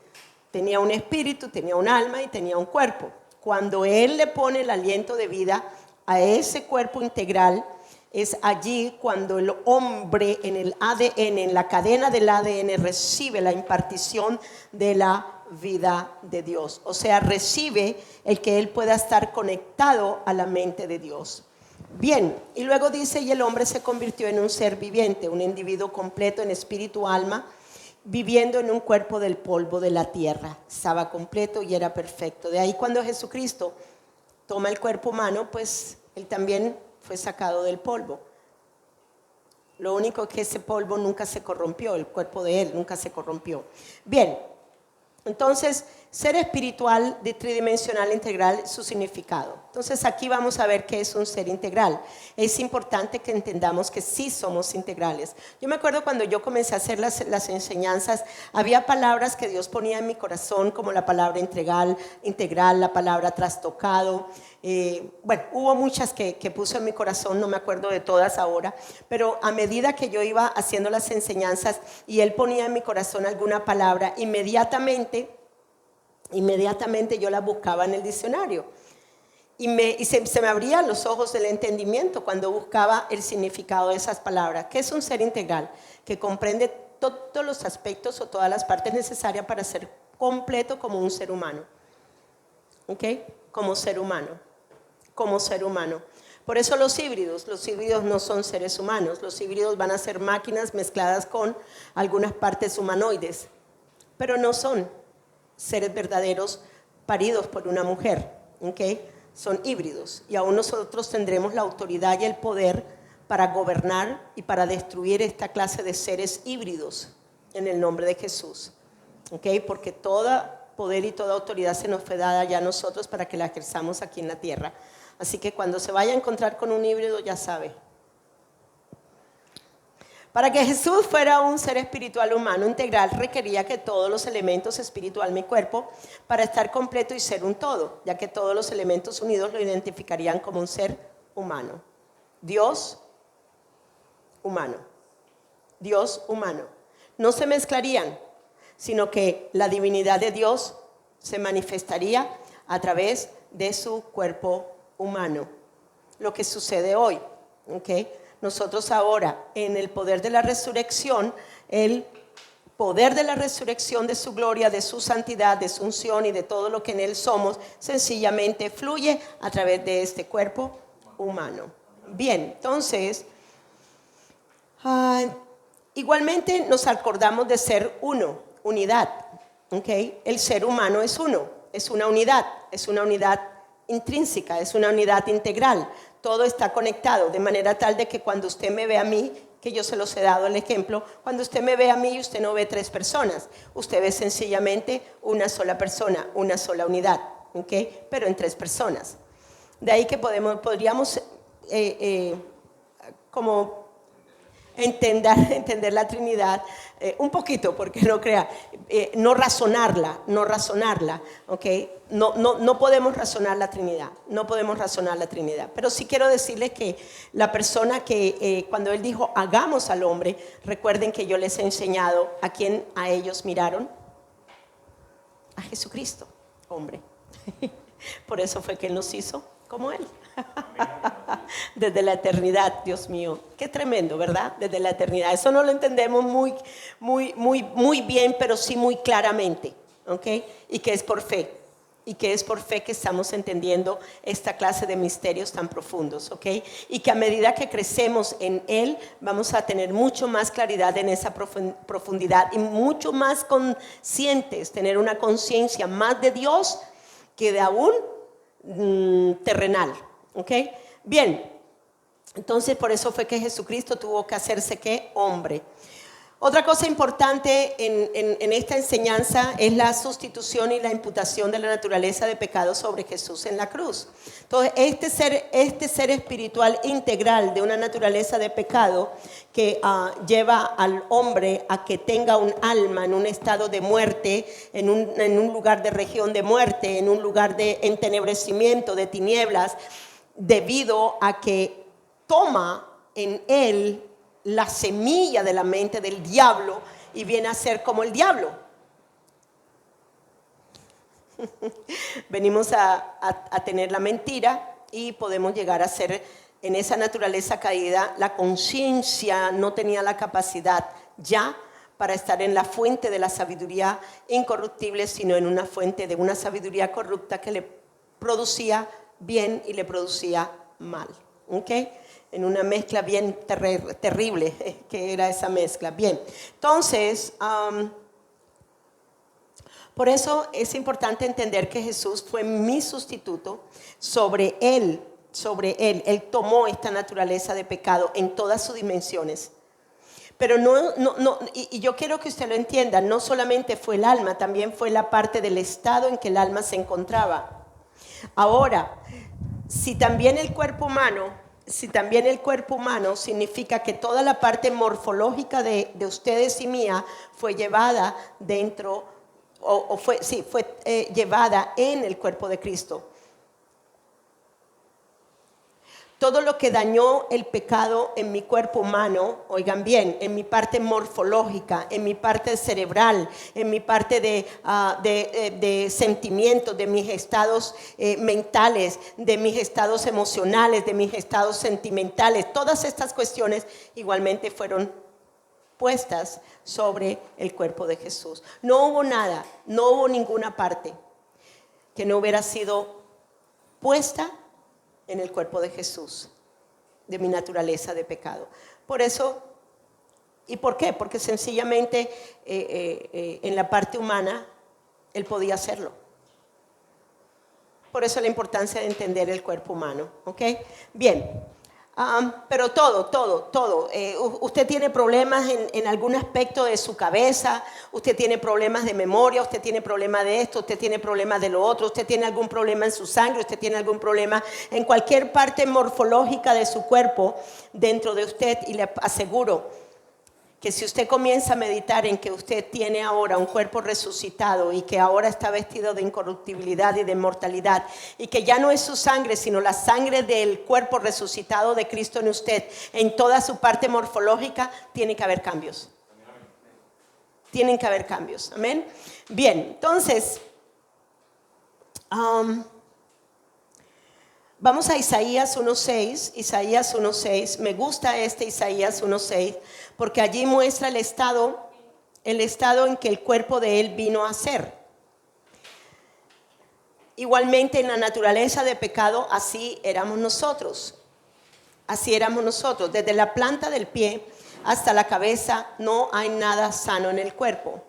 Tenía un espíritu, tenía un alma y tenía un cuerpo. Cuando Él le pone el aliento de vida a ese cuerpo integral, es allí cuando el hombre en el ADN, en la cadena del ADN, recibe la impartición de la vida de Dios. O sea, recibe el que él pueda estar conectado a la mente de Dios. Bien, y luego dice: y el hombre se convirtió en un ser viviente, un individuo completo en espíritu, alma, viviendo en un cuerpo del polvo de la tierra. Estaba completo y era perfecto. De ahí cuando Jesucristo toma el cuerpo humano, pues él también fue sacado del polvo. Lo único que ese polvo nunca se corrompió, el cuerpo de él nunca se corrompió. Bien, entonces, ser espiritual de tridimensional integral, su significado. Entonces aquí vamos a ver qué es un ser integral. Es importante que entendamos que sí somos integrales. Yo me acuerdo cuando yo comencé a hacer las enseñanzas, había palabras que Dios ponía en mi corazón, como la palabra integral, la palabra trastocado. Bueno, hubo muchas que puso en mi corazón, no me acuerdo de todas ahora, pero a medida que yo iba haciendo las enseñanzas y Él ponía en mi corazón alguna palabra, inmediatamente yo la buscaba en el diccionario y se me abrían los ojos del entendimiento cuando buscaba el significado de esas palabras. ¿Qué es un ser integral? Que comprende todos los aspectos o todas las partes necesarias para ser completo como un ser humano. ¿Ok? Como ser humano. Por eso los híbridos no son seres humanos. Los híbridos van a ser máquinas mezcladas con algunas partes humanoides, pero no son seres verdaderos paridos por una mujer, ¿okay? Son híbridos, y aún nosotros tendremos la autoridad y el poder para gobernar y para destruir esta clase de seres híbridos en el nombre de Jesús, ¿okay? Porque todo poder y toda autoridad se nos fue dada ya a nosotros para que la ejerzamos aquí en la tierra. Así que cuando se vaya a encontrar con un híbrido, ya sabe. Para que Jesús fuera un ser espiritual humano integral, requería que todos los elementos espiritual, mi cuerpo, para estar completo y ser un todo, ya que todos los elementos unidos lo identificarían como un ser humano. Dios humano. No se mezclarían, sino que la divinidad de Dios se manifestaría a través de su cuerpo humano. Lo que sucede hoy, ¿ok? Nosotros ahora, en el poder de la resurrección, el poder de la resurrección de su gloria, de su santidad, de su unción y de todo lo que en él somos, sencillamente fluye a través de este cuerpo humano. Bien, entonces, igualmente nos acordamos de ser uno, unidad. ¿Okay? El ser humano es uno. es una unidad intrínseca, es una unidad integral. Todo está conectado de manera tal de que cuando usted me ve a mí, que yo se los he dado el ejemplo, cuando usted me ve a mí, usted no ve tres personas, usted ve sencillamente una sola persona, una sola unidad, ¿ok? Pero en tres personas. De ahí que podríamos como entender la Trinidad un poquito, porque no crea, no razonarla, ¿ok? No podemos razonar la Trinidad, pero sí quiero decirles que la persona que cuando Él dijo hagamos al hombre, recuerden que yo les he enseñado a quién a ellos miraron, a Jesucristo, hombre. Por eso fue que Él nos hizo como Él. Desde la eternidad, Dios mío, qué tremendo, ¿verdad? Desde la eternidad. Eso no lo entendemos muy bien, pero sí muy claramente, ¿ok? Y que es por fe. Que estamos entendiendo esta clase de misterios tan profundos, ¿ok? Y que a medida que crecemos en Él, vamos a tener mucho más claridad en esa profundidad y mucho más conscientes, tener una conciencia más de Dios que de aún terrenal, ¿ok? Bien, entonces por eso fue que Jesucristo tuvo que hacerse ¿qué? Hombre. Otra cosa importante en esta enseñanza es la sustitución y la imputación de la naturaleza de pecado sobre Jesús en la cruz. Entonces, este ser espiritual integral de una naturaleza de pecado que lleva al hombre a que tenga un alma en un estado de muerte, en un lugar de región de muerte, en un lugar de entenebrecimiento, de tinieblas, debido a que toma en él la semilla de la mente del diablo y viene a ser como el diablo. Venimos a tener la mentira y podemos llegar a ser en esa naturaleza caída. La conciencia no tenía la capacidad ya para estar en la fuente de la sabiduría incorruptible, sino en una fuente de una sabiduría corrupta que le producía bien y le producía mal. ¿Ok? En una mezcla bien terrible que era esa mezcla. Bien, entonces, por eso es importante entender que Jesús fue mi sustituto sobre Él. Él tomó esta naturaleza de pecado en todas sus dimensiones. Pero y yo quiero que usted lo entienda, no solamente fue el alma, también fue la parte del estado en que el alma se encontraba. Ahora, si también el cuerpo humano significa que toda la parte morfológica de ustedes y mía fue llevada dentro, fue llevada en el cuerpo de Cristo. Todo lo que dañó el pecado en mi cuerpo humano, oigan bien, en mi parte morfológica, en mi parte cerebral, en mi parte de sentimientos, de mis estados mentales, de mis estados emocionales, de mis estados sentimentales, todas estas cuestiones igualmente fueron puestas sobre el cuerpo de Jesús. No hubo nada, no hubo ninguna parte que no hubiera sido puesta en el cuerpo de Jesús, de mi naturaleza de pecado. Por eso, ¿y por qué? Porque sencillamente en la parte humana Él podía hacerlo. Por eso la importancia de entender el cuerpo humano, ¿ok? Bien, pero todo. Usted tiene problemas en algún aspecto de su cabeza, usted tiene problemas de memoria, usted tiene problemas de esto, usted tiene problemas de lo otro, usted tiene algún problema en su sangre, usted tiene algún problema en cualquier parte morfológica de su cuerpo dentro de usted, y le aseguro que si usted comienza a meditar en que usted tiene ahora un cuerpo resucitado y que ahora está vestido de incorruptibilidad y de inmortalidad, y que ya no es su sangre, sino la sangre del cuerpo resucitado de Cristo en usted, en toda su parte morfológica, tiene que haber cambios. Tienen que haber cambios. Amén. Bien, entonces, vamos a Isaías 1:6. Isaías 1:6. Me gusta Isaías 1:6 porque allí muestra el estado en que el cuerpo de Él vino a ser. Igualmente en la naturaleza de pecado, así éramos nosotros. Desde la planta del pie hasta la cabeza no hay nada sano en el cuerpo.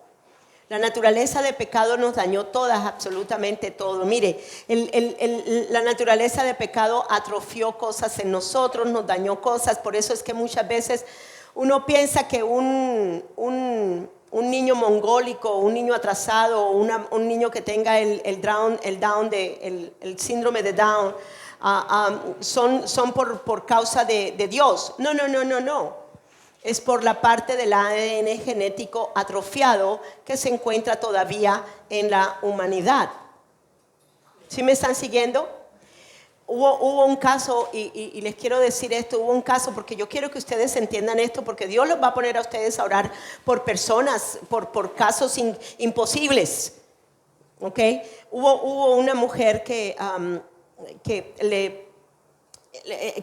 La naturaleza de pecado nos dañó todas, absolutamente todo. Mire, la naturaleza de pecado atrofió cosas en nosotros, nos dañó cosas. Por eso es que muchas veces uno piensa que un niño mongólico, un niño atrasado, un niño que tenga el síndrome de Down, son por causa de Dios. No. Es por la parte del ADN genético atrofiado que se encuentra todavía en la humanidad. ¿Sí me están siguiendo? Hubo un caso, y les quiero decir esto, hubo un caso porque yo quiero que ustedes entiendan esto, porque Dios los va a poner a ustedes a orar por personas, por casos imposibles. ¿Ok? Hubo una mujer que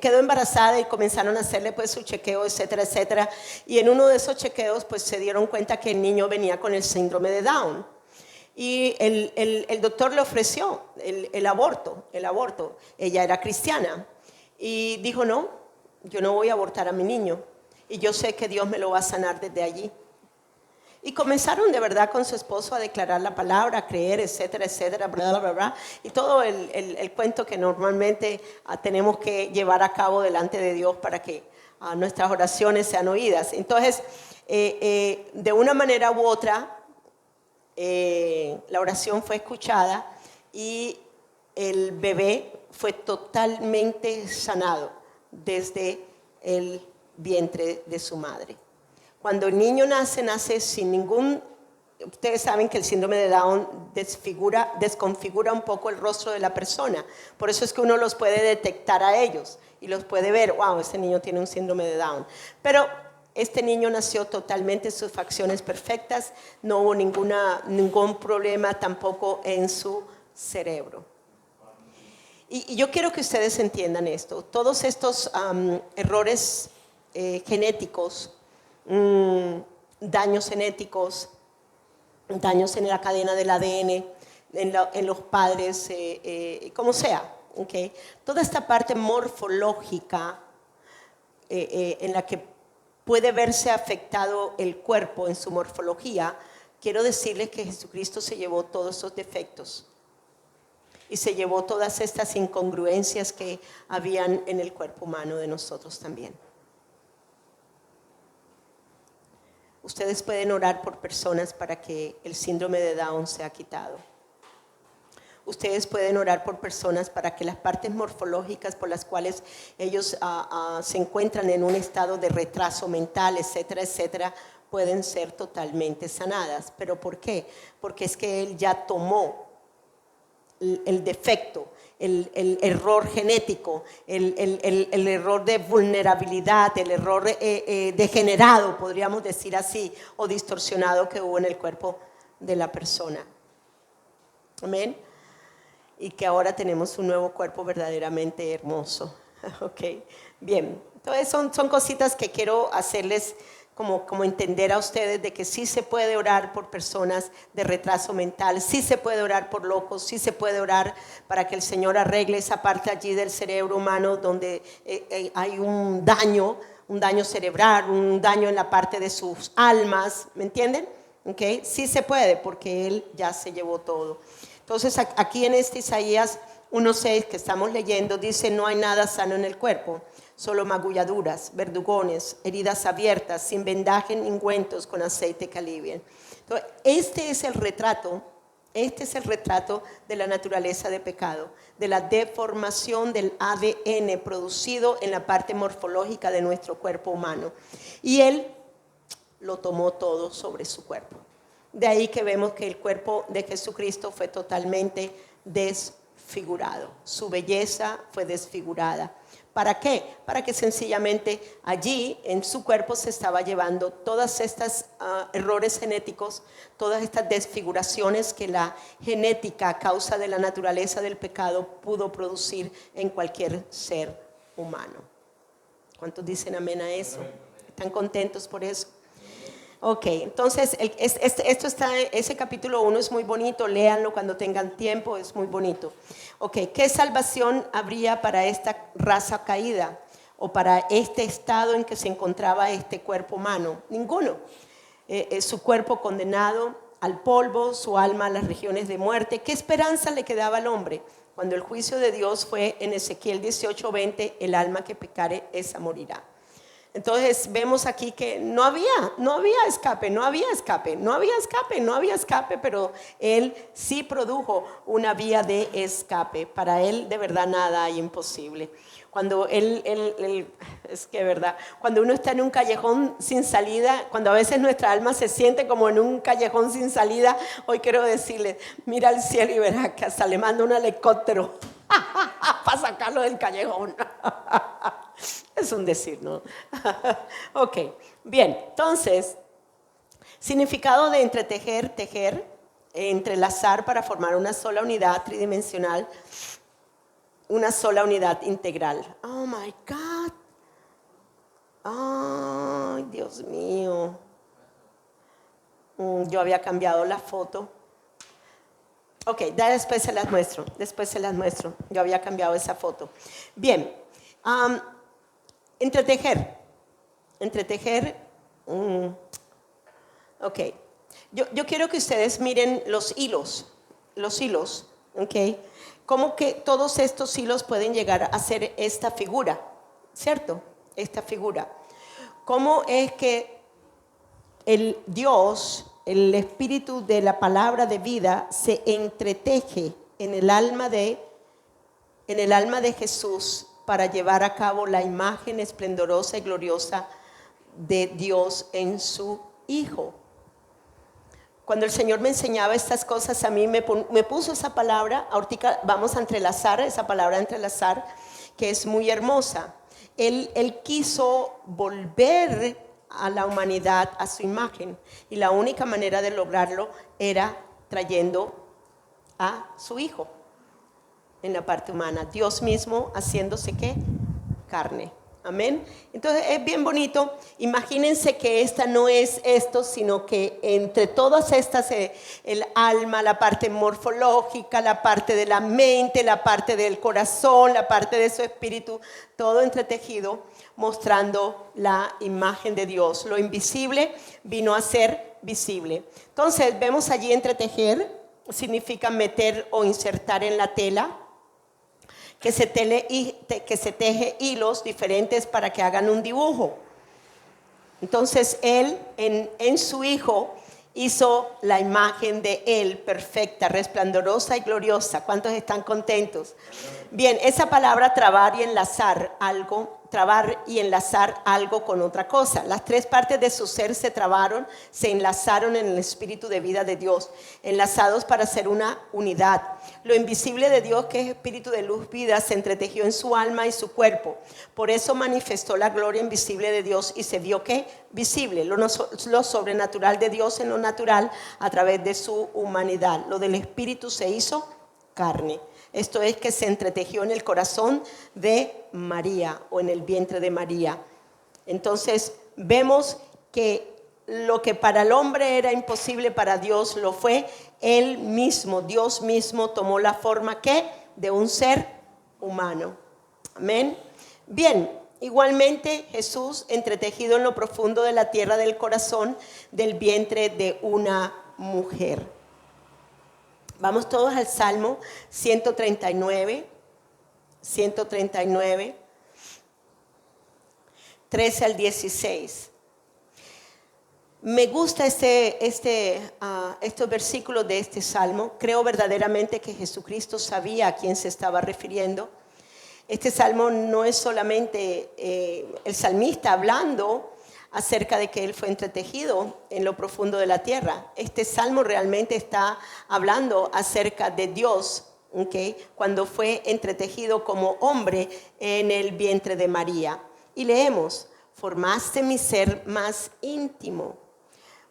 quedó embarazada y comenzaron a hacerle pues su chequeo, etcétera, etcétera. Y en uno de esos chequeos pues se dieron cuenta que el niño venía con el síndrome de Down. Y el doctor le ofreció el aborto. Ella era cristiana y dijo, no, yo no voy a abortar a mi niño y yo sé que Dios me lo va a sanar desde allí. Y comenzaron de verdad con su esposo a declarar la palabra, a creer, etcétera, etcétera, bla, bla, bla, y todo el cuento que normalmente tenemos que llevar a cabo delante de Dios para que nuestras oraciones sean oídas. Entonces, de una manera u otra, la oración fue escuchada y el bebé fue totalmente sanado desde el vientre de su madre. Cuando el niño nace sin ningún... Ustedes saben que el síndrome de Down desconfigura un poco el rostro de la persona. Por eso es que uno los puede detectar a ellos y los puede ver, wow, este niño tiene un síndrome de Down. Pero este niño nació totalmente, sus facciones perfectas, no hubo ningún problema tampoco en su cerebro. Y yo quiero que ustedes entiendan esto. Todos estos errores genéticos, daños genéticos, daños en la cadena del ADN, en los padres, como sea, ¿okay? Toda esta parte morfológica en la que puede verse afectado el cuerpo en su morfología, quiero decirles que Jesucristo se llevó todos esos defectos y se llevó todas estas incongruencias que habían en el cuerpo humano de nosotros también. Ustedes pueden orar por personas para que el síndrome de Down sea quitado. Ustedes pueden orar por personas para que las partes morfológicas por las cuales ellos se encuentran en un estado de retraso mental, etcétera, etcétera, pueden ser totalmente sanadas. ¿Pero por qué? Porque es que Él ya tomó el defecto, el error genético, el error de vulnerabilidad, el error degenerado, podríamos decir así, o distorsionado que hubo en el cuerpo de la persona. Amén. Y que ahora tenemos un nuevo cuerpo verdaderamente hermoso. Ok, bien. Entonces son cositas que quiero hacerles como entender a ustedes de que sí se puede orar por personas de retraso mental, sí se puede orar por locos, sí se puede orar para que el Señor arregle esa parte allí del cerebro humano donde hay un daño cerebral, un daño en la parte de sus almas, ¿me entienden? Okay. Sí se puede porque Él ya se llevó todo. Entonces aquí en este Isaías 1:6 que estamos leyendo dice: no hay nada sano en el cuerpo, solo magulladuras, verdugones, heridas abiertas, sin vendaje ni ungüentos con aceite que alivien. Entonces, este es el retrato de la naturaleza de pecado, de la deformación del ADN producido en la parte morfológica de nuestro cuerpo humano. Y Él lo tomó todo sobre su cuerpo. De ahí que vemos que el cuerpo de Jesucristo fue totalmente desfigurado. Su belleza fue desfigurada. ¿Para qué? Para que sencillamente allí en su cuerpo se estaba llevando todas estas errores genéticos, todas estas desfiguraciones que la genética a causa de la naturaleza del pecado pudo producir en cualquier ser humano. ¿Cuántos dicen amén a eso? ¿Están contentos por eso? Ok, entonces ese capítulo 1 es muy bonito, léanlo cuando tengan tiempo, es muy bonito. Ok, ¿qué salvación habría para esta raza caída o para este estado en que se encontraba este cuerpo humano? Ninguno. Su cuerpo condenado, al polvo, su alma a las regiones de muerte. ¿Qué esperanza le quedaba al hombre? Cuando el juicio de Dios fue en Ezequiel 18:20, el alma que pecare, esa morirá. Entonces vemos aquí que no había escape, pero Él sí produjo una vía de escape. Para Él de verdad nada hay imposible. Cuando es que verdad, cuando uno está en un callejón sin salida, cuando a veces nuestra alma se siente como en un callejón sin salida, hoy quiero decirles, mira al cielo y verás que hasta le manda un helicóptero para sacarlo del callejón. Es un decir, ¿no? Ok, bien, entonces, significado de entretejer, tejer, entrelazar para formar una sola unidad tridimensional, una sola unidad integral. Oh my God. Ay, Dios mío. Yo había cambiado la foto. Ok, después se las muestro. Yo había cambiado esa foto. Bien. Entretejer. Ok. Yo quiero que ustedes miren los hilos. Ok. Cómo que todos estos hilos pueden llegar a ser esta figura, ¿cierto? Esta figura. Cómo es que el Dios, el espíritu de la palabra de vida se entreteje en el alma de Jesús para llevar a cabo la imagen esplendorosa y gloriosa de Dios en su Hijo. Cuando el Señor me enseñaba estas cosas, a mí me puso esa palabra, ahorita vamos a entrelazar, esa palabra entrelazar, que es muy hermosa. Él quiso volver a la humanidad a su imagen, y la única manera de lograrlo era trayendo a su Hijo en la parte humana, Dios mismo haciéndose ¿qué? Carne. Amén. Entonces es bien bonito. Imagínense que esta no es esto, sino que entre todas estas, el alma, la parte morfológica, la parte de la mente, la parte del corazón, la parte de su espíritu, todo entretejido, mostrando la imagen de Dios. Lo invisible vino a ser visible. Entonces vemos allí entretejer, significa meter o insertar en la tela, que se teje hilos diferentes para que hagan un dibujo. Entonces Él en su Hijo hizo la imagen de Él perfecta, resplandorosa y gloriosa. ¿Cuántos están contentos? Bien, esa palabra trabar y enlazar algo con otra cosa. Las tres partes de su ser se trabaron, se enlazaron en el espíritu de vida de Dios, enlazados para ser una unidad. Lo invisible de Dios, que es espíritu de luz, vida, se entretejió en su alma y su cuerpo. Por eso manifestó la gloria invisible de Dios y se vio que visible, lo sobrenatural de Dios en lo natural a través de su humanidad. Lo del espíritu se hizo carne. Esto es que se entretejió en el corazón de María o en el vientre de María. Entonces vemos que lo que para el hombre era imposible, para Dios lo fue. Él mismo, Dios mismo, tomó la forma ¿qué? De un ser humano. Amén. Bien, igualmente Jesús entretejido en lo profundo de la tierra del corazón del vientre de una mujer. Vamos todos al Salmo 139, 13 al 16. Me gusta estos versículos de este Salmo. Creo verdaderamente que Jesucristo sabía a quién se estaba refiriendo. Este Salmo no es solamente el salmista hablando acerca de que él fue entretejido en lo profundo de la tierra. Este salmo realmente está hablando acerca de Dios, ¿okay? Cuando fue entretejido como hombre en el vientre de María. Y leemos: formaste mi ser más íntimo,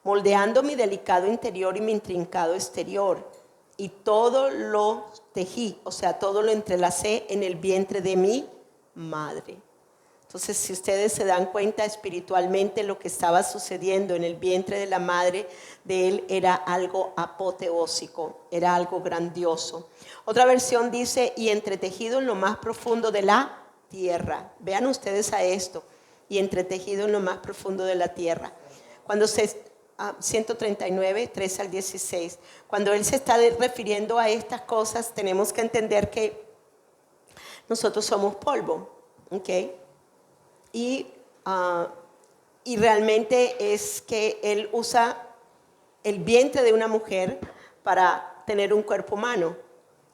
moldeando mi delicado interior y mi intrincado exterior. Y todo lo tejí, o sea, todo lo entrelacé en el vientre de mi madre. Entonces, si ustedes se dan cuenta espiritualmente, lo que estaba sucediendo en el vientre de la madre de él era algo apoteósico, era algo grandioso. Otra versión dice: y entretejido en lo más profundo de la tierra. Vean ustedes a esto: y entretejido en lo más profundo de la tierra. Cuando se 139, 13 al 16. Cuando él se está refiriendo a estas cosas, tenemos que entender que nosotros somos polvo, ¿ok? Y realmente es que él usa el vientre de una mujer para tener un cuerpo humano.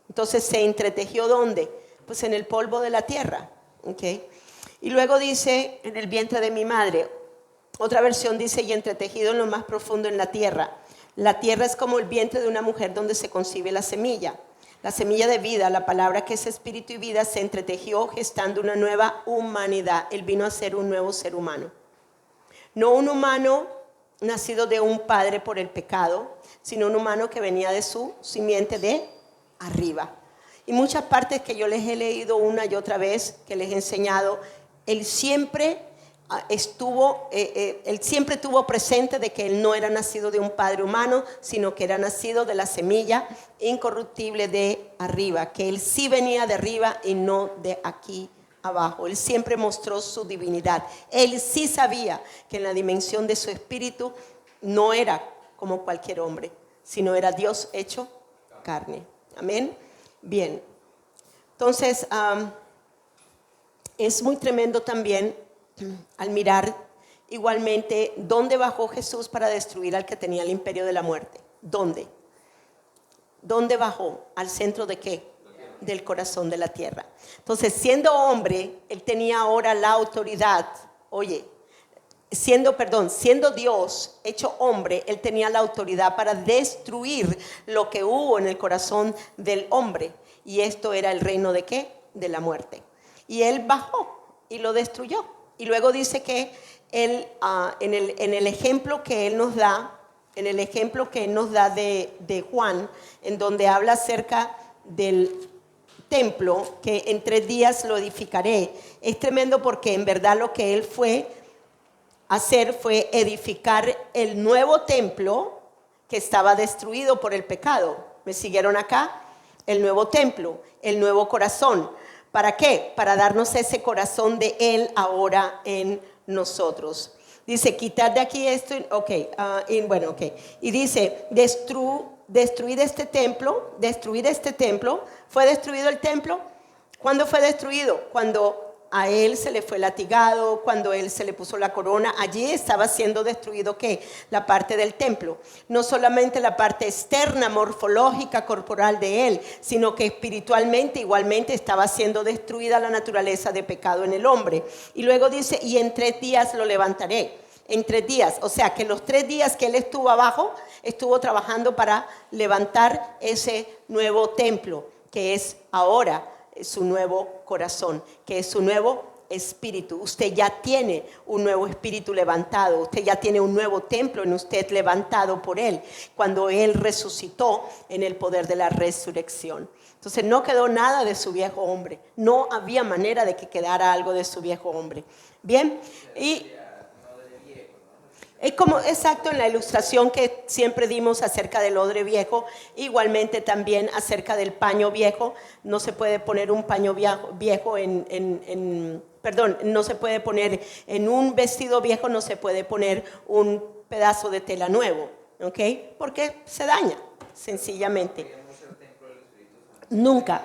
Entonces se entretejió ¿dónde? Pues en el polvo de la tierra, ¿ok? Y luego dice, en el vientre de mi madre. Otra versión dice, y entretejido en lo más profundo en la tierra. La tierra es como el vientre de una mujer donde se concibe la semilla. La semilla de vida, la palabra que es espíritu y vida, se entretejió gestando una nueva humanidad. Él vino a ser un nuevo ser humano. No un humano nacido de un padre por el pecado, sino un humano que venía de su simiente de arriba. Y muchas partes que yo les he leído una y otra vez, que les he enseñado, él siempre tuvo presente de que él no era nacido de un padre humano, sino que era nacido de la semilla incorruptible de arriba, que él sí venía de arriba y no de aquí abajo. Él siempre mostró su divinidad. Él sí sabía que en la dimensión de su espíritu no era como cualquier hombre, sino era Dios hecho carne. Amén. Bien. Entonces, es muy tremendo también al mirar igualmente dónde bajó Jesús para destruir al que tenía el imperio de la muerte. ¿Dónde? ¿Dónde bajó? ¿Al centro de qué? Del corazón de la tierra. Entonces, siendo hombre, él tenía ahora la autoridad. Oye, siendo Dios hecho hombre, él tenía la autoridad para destruir lo que hubo en el corazón del hombre. Y esto era el reino de ¿qué? De la muerte. Y él bajó y lo destruyó. Y luego dice que él, en el ejemplo que él nos da, de Juan, en donde habla acerca del templo, que en 3 días lo edificaré, es tremendo porque en verdad lo que él fue a hacer fue edificar el nuevo templo que estaba destruido por el pecado. ¿Me siguieron acá? El nuevo templo, el nuevo corazón. ¿Para qué? Para darnos ese corazón de él ahora en nosotros. Dice, quitad de aquí esto, y dice, destruir este templo. ¿Fue destruido el templo? ¿Cuándo fue destruido? Cuando a él se le fue latigado, cuando él se le puso la corona. Allí estaba siendo destruido ¿qué? La parte del templo. No solamente la parte externa, morfológica, corporal de él, sino que espiritualmente igualmente estaba siendo destruida la naturaleza de pecado en el hombre. Y luego dice, y en 3 días lo levantaré. En 3 días, o sea que los 3 días que él estuvo abajo, estuvo trabajando para levantar ese nuevo templo, que es ahora su nuevo corazón, que es su nuevo espíritu. Usted ya tiene un nuevo espíritu levantado, usted ya tiene un nuevo templo en usted levantado por él, cuando él resucitó en el poder de la resurrección. Entonces no quedó nada de su viejo hombre, no había manera de que quedara algo de su viejo hombre. Bien, y es como exacto en la ilustración que siempre dimos acerca del odre viejo, igualmente también acerca del paño viejo. No se puede poner un paño viejo no se puede poner en un vestido viejo, no se puede poner un pedazo de tela nuevo, ¿ok? Porque se daña, sencillamente. Nunca,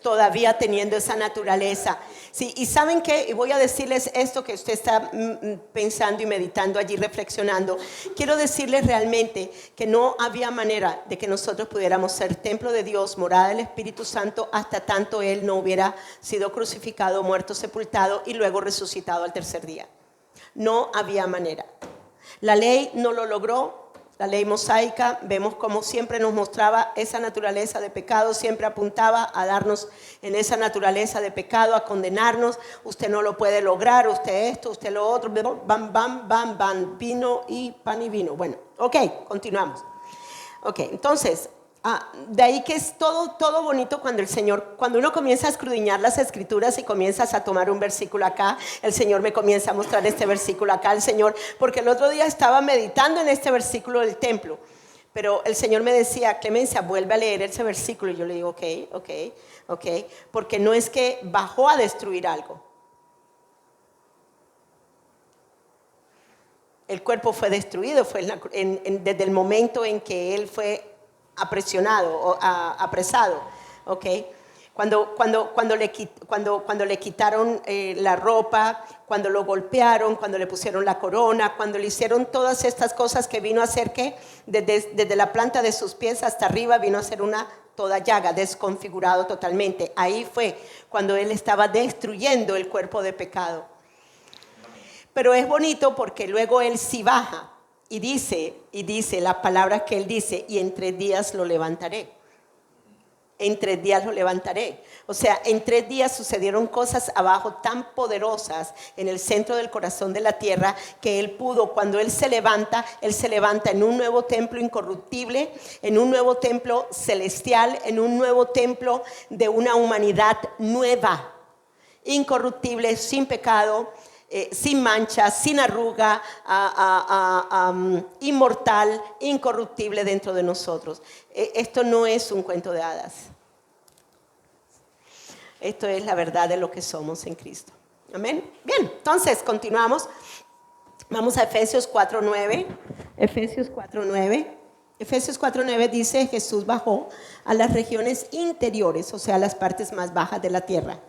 todavía teniendo esa naturaleza. Sí, y ¿saben qué? Y voy a decirles esto que usted está pensando y meditando allí, reflexionando. Quiero decirles realmente que no había manera de que nosotros pudiéramos ser templo de Dios, morada del Espíritu Santo, hasta tanto Él no hubiera sido crucificado, muerto, sepultado y luego resucitado al 3er día. No había manera. La ley no lo logró. La ley mosaica, vemos como siempre nos mostraba esa naturaleza de pecado, siempre apuntaba a darnos en esa naturaleza de pecado, a condenarnos. Usted no lo puede lograr, usted esto, usted lo otro, bam, bam, bam, bam, vino y pan y vino. Bueno, ok, continuamos. Ok, entonces, de ahí que es todo bonito cuando uno comienza a escudriñar las escrituras y comienzas a tomar un versículo acá, el Señor me comienza a mostrar este versículo acá, porque el otro día estaba meditando en este versículo del templo, pero el Señor me decía, Clemencia, vuelve a leer ese versículo, y yo le digo, ok, porque no es que bajó a destruir algo. el cuerpo fue destruido, fue desde el momento en que él fue apresado, ¿ok? Cuando le quitaron la ropa, cuando lo golpearon, cuando le pusieron la corona, cuando le hicieron todas estas cosas que vino a hacer que desde la planta de sus pies hasta arriba vino a ser toda llaga, desconfigurado totalmente. Ahí fue cuando él estaba destruyendo el cuerpo de pecado. Pero es bonito porque luego él sí baja y dice la palabra que él dice, y en 3 días lo levantaré. En 3 días lo levantaré. O sea, en 3 días sucedieron cosas abajo tan poderosas en el centro del corazón de la tierra que él pudo, cuando él se levanta en un nuevo templo incorruptible, en un nuevo templo celestial, en un nuevo templo de una humanidad nueva, incorruptible, sin pecado, sin mancha, sin arruga, inmortal, incorruptible dentro de nosotros. Esto no es un cuento de hadas. Esto es la verdad de lo que somos en Cristo. Amén. Bien, entonces continuamos. Vamos a Efesios 4:9. Efesios 4:9. Efesios 4:9 dice: Jesús bajó a las regiones interiores, o sea, a las partes más bajas de la tierra.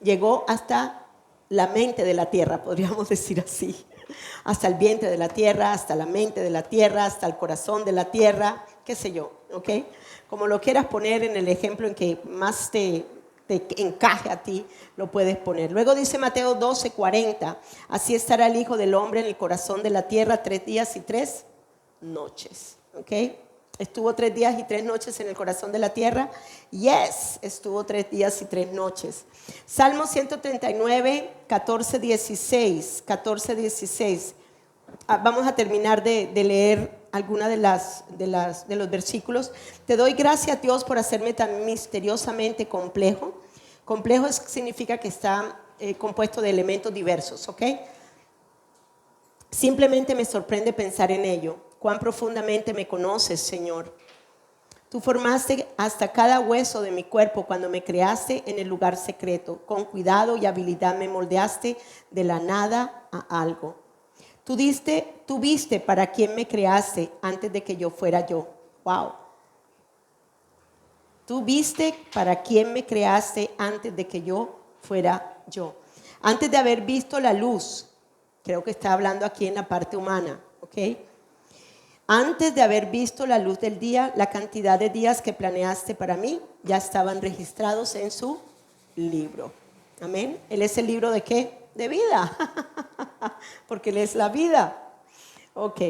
Llegó hasta la mente de la tierra, podríamos decir así. Hasta el vientre de la tierra, hasta la mente de la tierra, hasta el corazón de la tierra, qué sé yo, ¿ok? Como lo quieras poner en el ejemplo en que más te encaje a ti, lo puedes poner. Luego dice Mateo 12:40, así estará el Hijo del Hombre en el corazón de la tierra 3 días y 3 noches, ¿ok? Estuvo 3 días y 3 noches en el corazón de la tierra. Yes, estuvo 3 días y 3 noches. Salmo 139, 14, 16. Vamos a terminar de leer alguna de los versículos. Te doy gracias, Dios, por hacerme tan misteriosamente complejo. Complejo significa que está compuesto de elementos diversos, ¿ok? Simplemente me sorprende pensar en ello. Cuán profundamente me conoces, Señor. Tú formaste hasta cada hueso de mi cuerpo cuando me creaste en el lugar secreto. Con cuidado y habilidad me moldeaste de la nada a algo. Tú viste para quién me creaste antes de que yo fuera yo. Wow. Tú viste para quién me creaste antes de que yo fuera yo. Antes de haber visto la luz, creo que está hablando aquí en la parte humana, ¿ok? Antes de haber visto la luz del día, la cantidad de días que planeaste para mí ya estaban registrados en su libro. Amén. Él es el libro ¿de qué? De vida. Porque Él es la vida. Ok.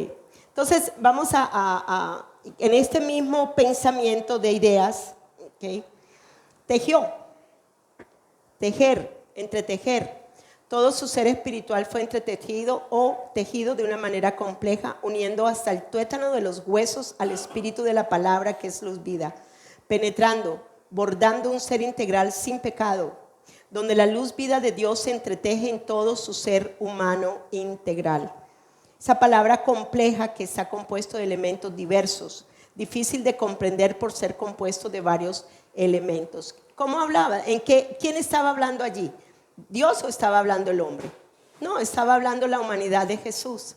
Entonces vamos en este mismo pensamiento de ideas, ¿okay? Entretejer. Todo su ser espiritual fue entretejido o tejido de una manera compleja, uniendo hasta el tuétano de los huesos al espíritu de la palabra que es luz vida, penetrando, bordando un ser integral sin pecado, donde la luz vida de Dios se entreteje en todo su ser humano integral. Esa palabra compleja que está compuesto de elementos diversos, difícil de comprender por ser compuesto de varios elementos. ¿Cómo hablaba? ¿Quién estaba hablando allí? ¿Dios o estaba hablando el hombre? No, estaba hablando la humanidad de Jesús.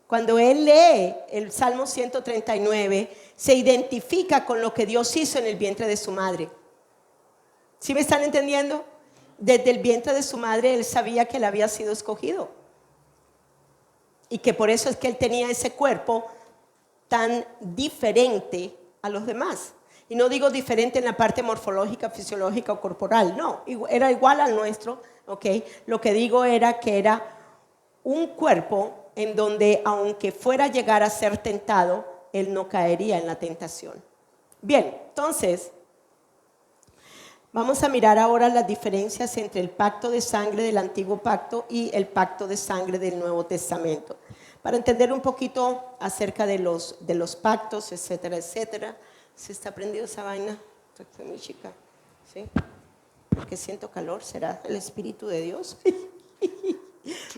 Cuando él lee el Salmo 139, se identifica con lo que Dios hizo en el vientre de su madre. ¿Sí me están entendiendo? Desde el vientre de su madre él sabía que él había sido escogido. Y que por eso es que él tenía ese cuerpo tan diferente a los demás. Y no digo diferente en la parte morfológica, fisiológica o corporal, no, era igual al nuestro, ¿ok? Lo que digo era que era un cuerpo en donde aunque fuera a llegar a ser tentado, él no caería en la tentación. Bien, entonces, vamos a mirar ahora las diferencias entre el pacto de sangre del antiguo pacto y el pacto de sangre del Nuevo Testamento. Para entender un poquito acerca de los pactos, etcétera, etcétera. ¿Se está prendido esa vaina? Estoy muy chica, ¿sí? Porque siento calor, ¿será el Espíritu de Dios?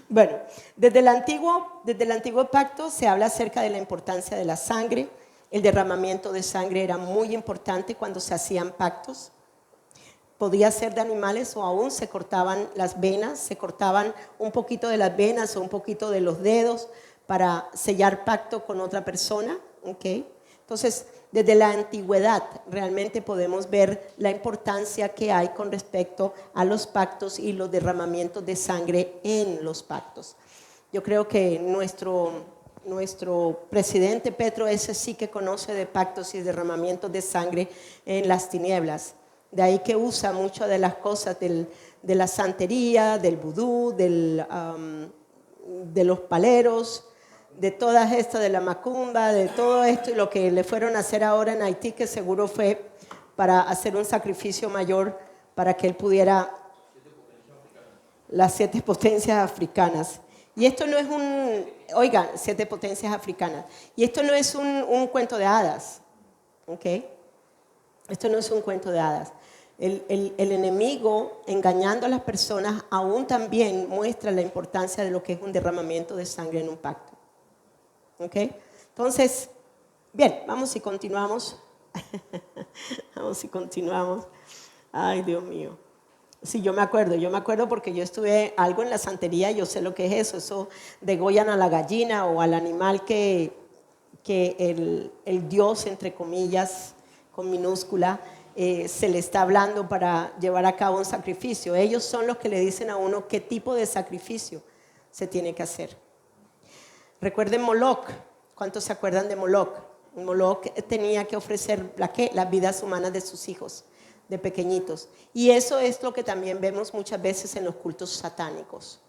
Bueno, desde el antiguo pacto se habla acerca de la importancia de la sangre. El derramamiento de sangre era muy importante cuando se hacían pactos. podía ser de animales o aún se cortaban las venas, se cortaban un poquito de las venas o un poquito de los dedos para sellar pacto con otra persona. ¿Okay? Entonces, desde la antigüedad realmente podemos ver la importancia que hay con respecto a los pactos y los derramamientos de sangre en los pactos. Yo creo que nuestro presidente Petro, ese sí que conoce de pactos y derramamientos de sangre en las tinieblas. De ahí que usa muchas de las cosas de la santería, del vudú, de los paleros, de todas estas, de la macumba, de todo esto y lo que le fueron a hacer ahora en Haití, que seguro fue para hacer un sacrificio mayor para que él pudiera las 7 potencias africanas. Y esto no es oigan, 7 potencias africanas. Y esto no es un cuento de hadas, ¿ok? Esto no es un cuento de hadas. El enemigo, engañando a las personas, aún también muestra la importancia de lo que es un derramamiento de sangre en un pacto. ¿Ok? Entonces, bien, vamos y continuamos. Vamos y continuamos. Ay, Dios mío. Sí, yo me acuerdo porque yo estuve algo en la santería, yo sé lo que es eso degollan a la gallina o al animal que el Dios, entre comillas, con minúscula, se le está hablando para llevar a cabo un sacrificio. Ellos son los que le dicen a uno qué tipo de sacrificio se tiene que hacer. Recuerden Moloch. ¿Cuántos se acuerdan de Moloch? Moloch tenía que ofrecer las vidas humanas de sus hijos, de pequeñitos. Y eso es lo que también vemos muchas veces en los cultos satánicos.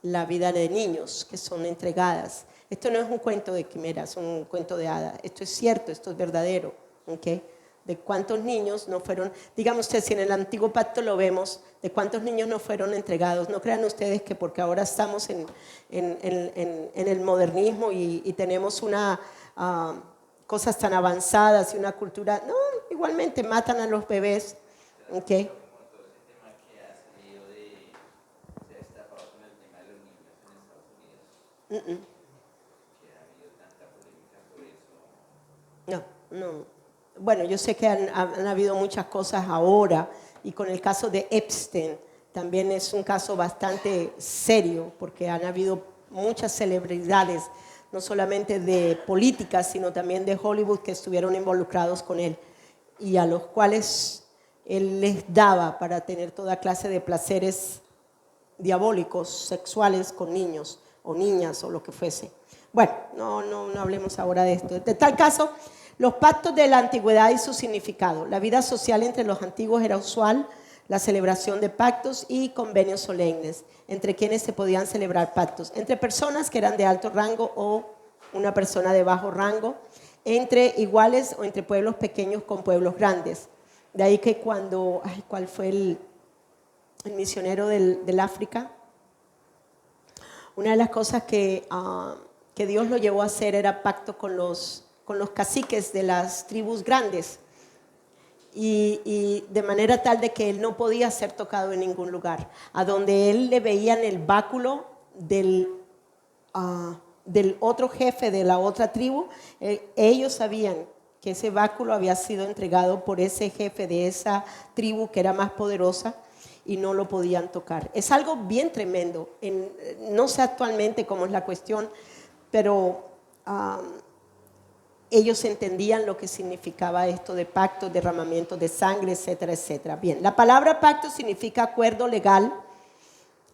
La vida de niños que son entregadas. Esto no es un cuento de quimeras, un cuento de hadas. Esto es cierto, esto es verdadero. ¿Okay? De cuántos niños no fueron, digamos ustedes, si en el antiguo pacto lo vemos, de cuántos niños no fueron entregados. No crean ustedes que porque ahora estamos en el modernismo y tenemos cosas tan avanzadas y una cultura, no, igualmente matan a los bebés. ¿Okay? No. Bueno, yo sé que han habido muchas cosas ahora y con el caso de Epstein también es un caso bastante serio porque han habido muchas celebridades, no solamente de política, sino también de Hollywood que estuvieron involucrados con él y a los cuales él les daba para tener toda clase de placeres diabólicos, sexuales con niños o niñas o lo que fuese. Bueno, no hablemos ahora de esto. De tal caso, los pactos de la antigüedad y su significado. La vida social entre los antiguos era usual, la celebración de pactos y convenios solemnes, entre quienes se podían celebrar pactos, entre personas que eran de alto rango o una persona de bajo rango, entre iguales o entre pueblos pequeños con pueblos grandes. De ahí que cuando, ¿cuál fue el misionero del África? Una de las cosas que Dios lo llevó a hacer era pacto con los caciques de las tribus grandes y de manera tal de que él no podía ser tocado en ningún lugar. A donde él le veían el báculo del otro jefe de la otra tribu, ellos sabían que ese báculo había sido entregado por ese jefe de esa tribu que era más poderosa y no lo podían tocar. Es algo bien tremendo. No sé actualmente cómo es la cuestión, pero ellos entendían lo que significaba esto de pacto, derramamiento de sangre, etcétera, etcétera. Bien, la palabra pacto significa acuerdo legal.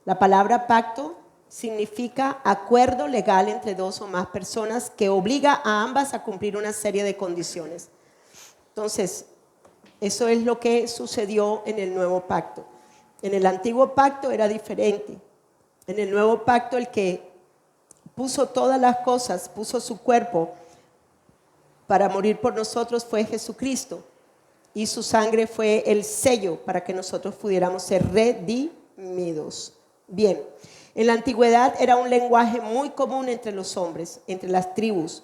La palabra pacto significa acuerdo legal entre dos o más personas que obliga a ambas a cumplir una serie de condiciones. Entonces, eso es lo que sucedió en el nuevo pacto. En el antiguo pacto era diferente. En el nuevo pacto el que puso todas las cosas, puso su cuerpo para morir por nosotros fue Jesucristo y su sangre fue el sello para que nosotros pudiéramos ser redimidos. Bien, en la antigüedad era un lenguaje muy común entre los hombres, entre las tribus.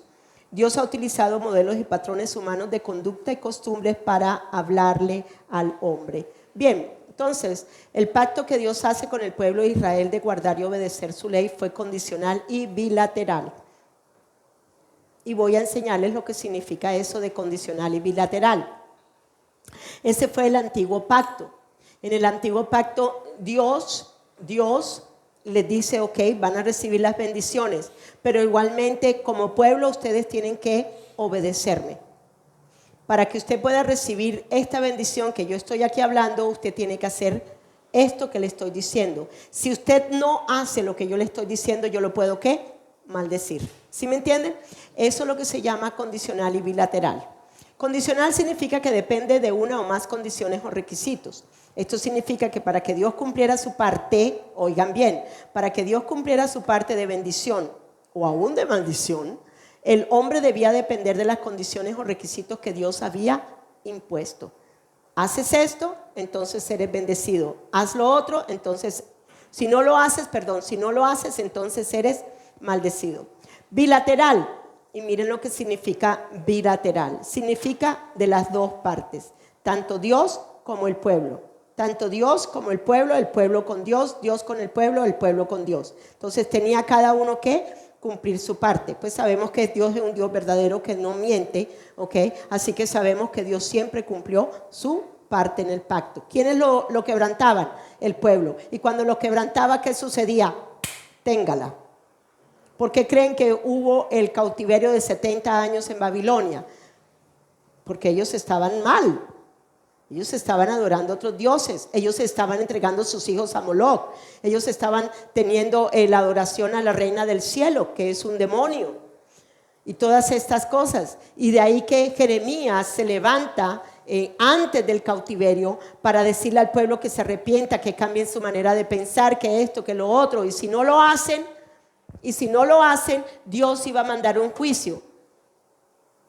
Dios ha utilizado modelos y patrones humanos de conducta y costumbres para hablarle al hombre. Bien, entonces, el pacto que Dios hace con el pueblo de Israel de guardar y obedecer su ley fue condicional y bilateral. Y voy a enseñarles lo que significa eso de condicional y bilateral. Ese fue el antiguo pacto. En el antiguo pacto, Dios les dice, ok, van a recibir las bendiciones, pero igualmente como pueblo ustedes tienen que obedecerme. Para que usted pueda recibir esta bendición que yo estoy aquí hablando, usted tiene que hacer esto que le estoy diciendo. Si usted no hace lo que yo le estoy diciendo, yo lo puedo, ¿qué? Maldecir. ¿Sí me entienden? Eso es lo que se llama condicional y bilateral. Condicional significa que depende de una o más condiciones o requisitos. Esto significa que para que Dios cumpliera su parte, oigan bien, para que Dios cumpliera su parte de bendición o aún de maldición, el hombre debía depender de las condiciones o requisitos que Dios había impuesto. Haces esto, entonces eres bendecido. Haz lo otro, entonces, si no lo haces, entonces eres maldecido. Bilateral, y miren lo que significa bilateral. Significa de las dos partes, tanto Dios como el pueblo. Tanto Dios como el pueblo con Dios, Dios con el pueblo con Dios. Entonces tenía cada uno que cumplir su parte. Pues sabemos que Dios es un Dios verdadero que no miente, ¿ok? Así que sabemos que Dios siempre cumplió su parte en el pacto. ¿Quiénes lo quebrantaban? El pueblo. Y cuando lo quebrantaba, ¿qué sucedía? Téngala. ¿Por qué creen que hubo el cautiverio de 70 años en Babilonia? Porque ellos estaban mal. Ellos estaban adorando a otros dioses. Ellos estaban entregando sus hijos a Moloch. Ellos estaban teniendo la adoración a la reina del cielo, que es un demonio. Y todas estas cosas. Y de ahí que Jeremías se levanta antes del cautiverio para decirle al pueblo que se arrepienta, que cambien su manera de pensar, que esto, que lo otro. Y si no lo hacen, Dios iba a mandar un juicio.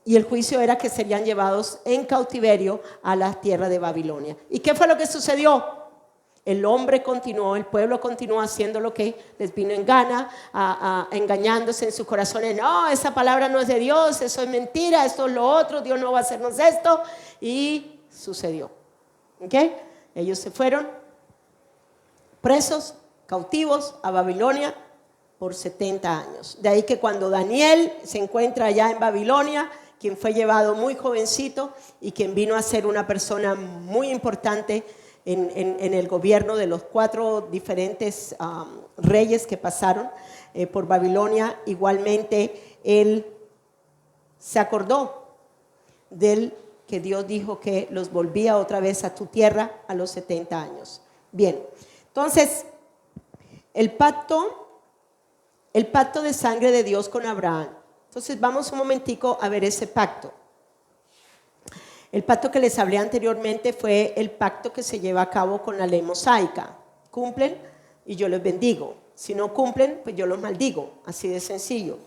Y el juicio era que serían llevados en cautiverio a la tierra de Babilonia. ¿Y qué fue lo que sucedió? El pueblo continuó haciendo lo que les vino en gana, engañándose en sus corazones. No, esa palabra no es de Dios, eso es mentira, esto es lo otro, Dios no va a hacernos esto. Y sucedió. ¿Ok? Ellos se fueron presos, cautivos a Babilonia por 70 años. De ahí que cuando Daniel se encuentra allá en Babilonia, quien fue llevado muy jovencito y quien vino a ser una persona muy importante en el gobierno de los 4 diferentes reyes que pasaron por Babilonia, igualmente él se acordó del que Dios dijo que los volvía otra vez a tu tierra a los 70 años. Bien, entonces el pacto de sangre de Dios con Abraham. Entonces vamos un momentico a ver ese pacto. El pacto que les hablé anteriormente fue el pacto que se lleva a cabo con la ley mosaica. Cumplen y yo los bendigo. Si no cumplen, pues yo los maldigo. Así de sencillo.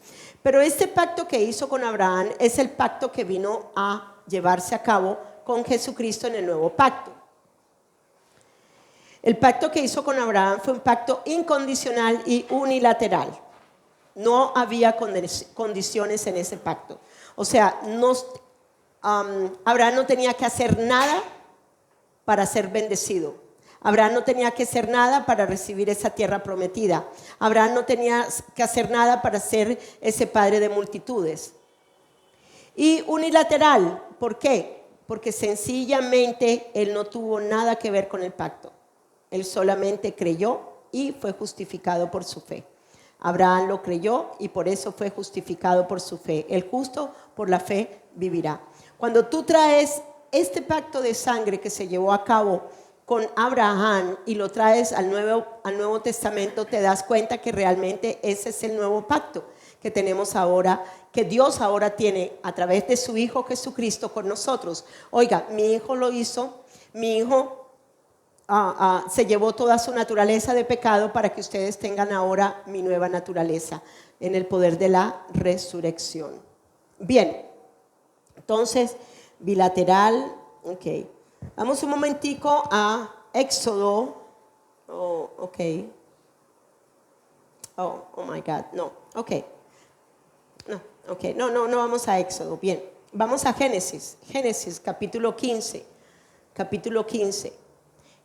Pero este pacto que hizo con Abraham es el pacto que vino a llevarse a cabo con Jesucristo en el nuevo pacto. El pacto que hizo con Abraham fue un pacto incondicional y unilateral. No había condiciones en ese pacto. O sea, Abraham no tenía que hacer nada para ser bendecido. Abraham no tenía que hacer nada para recibir esa tierra prometida. Abraham no tenía que hacer nada para ser ese padre de multitudes. Y unilateral, ¿por qué? Porque sencillamente él no tuvo nada que ver con el pacto. Él solamente creyó y fue justificado por su fe. Abraham lo creyó y por eso fue justificado por su fe. El justo por la fe vivirá. Cuando tú traes este pacto de sangre que se llevó a cabo con Abraham y lo traes al Nuevo Testamento, te das cuenta que realmente ese es el nuevo pacto que tenemos ahora, que Dios ahora tiene a través de su Hijo Jesucristo con nosotros. Oiga, mi hijo lo hizo, mi hijo se llevó toda su naturaleza de pecado para que ustedes tengan ahora mi nueva naturaleza en el poder de la resurrección. Bien, entonces, bilateral, ok. Vamos un momentico a Éxodo. Oh my God, no, ok. No vamos a Éxodo, bien. Vamos a Génesis capítulo 15.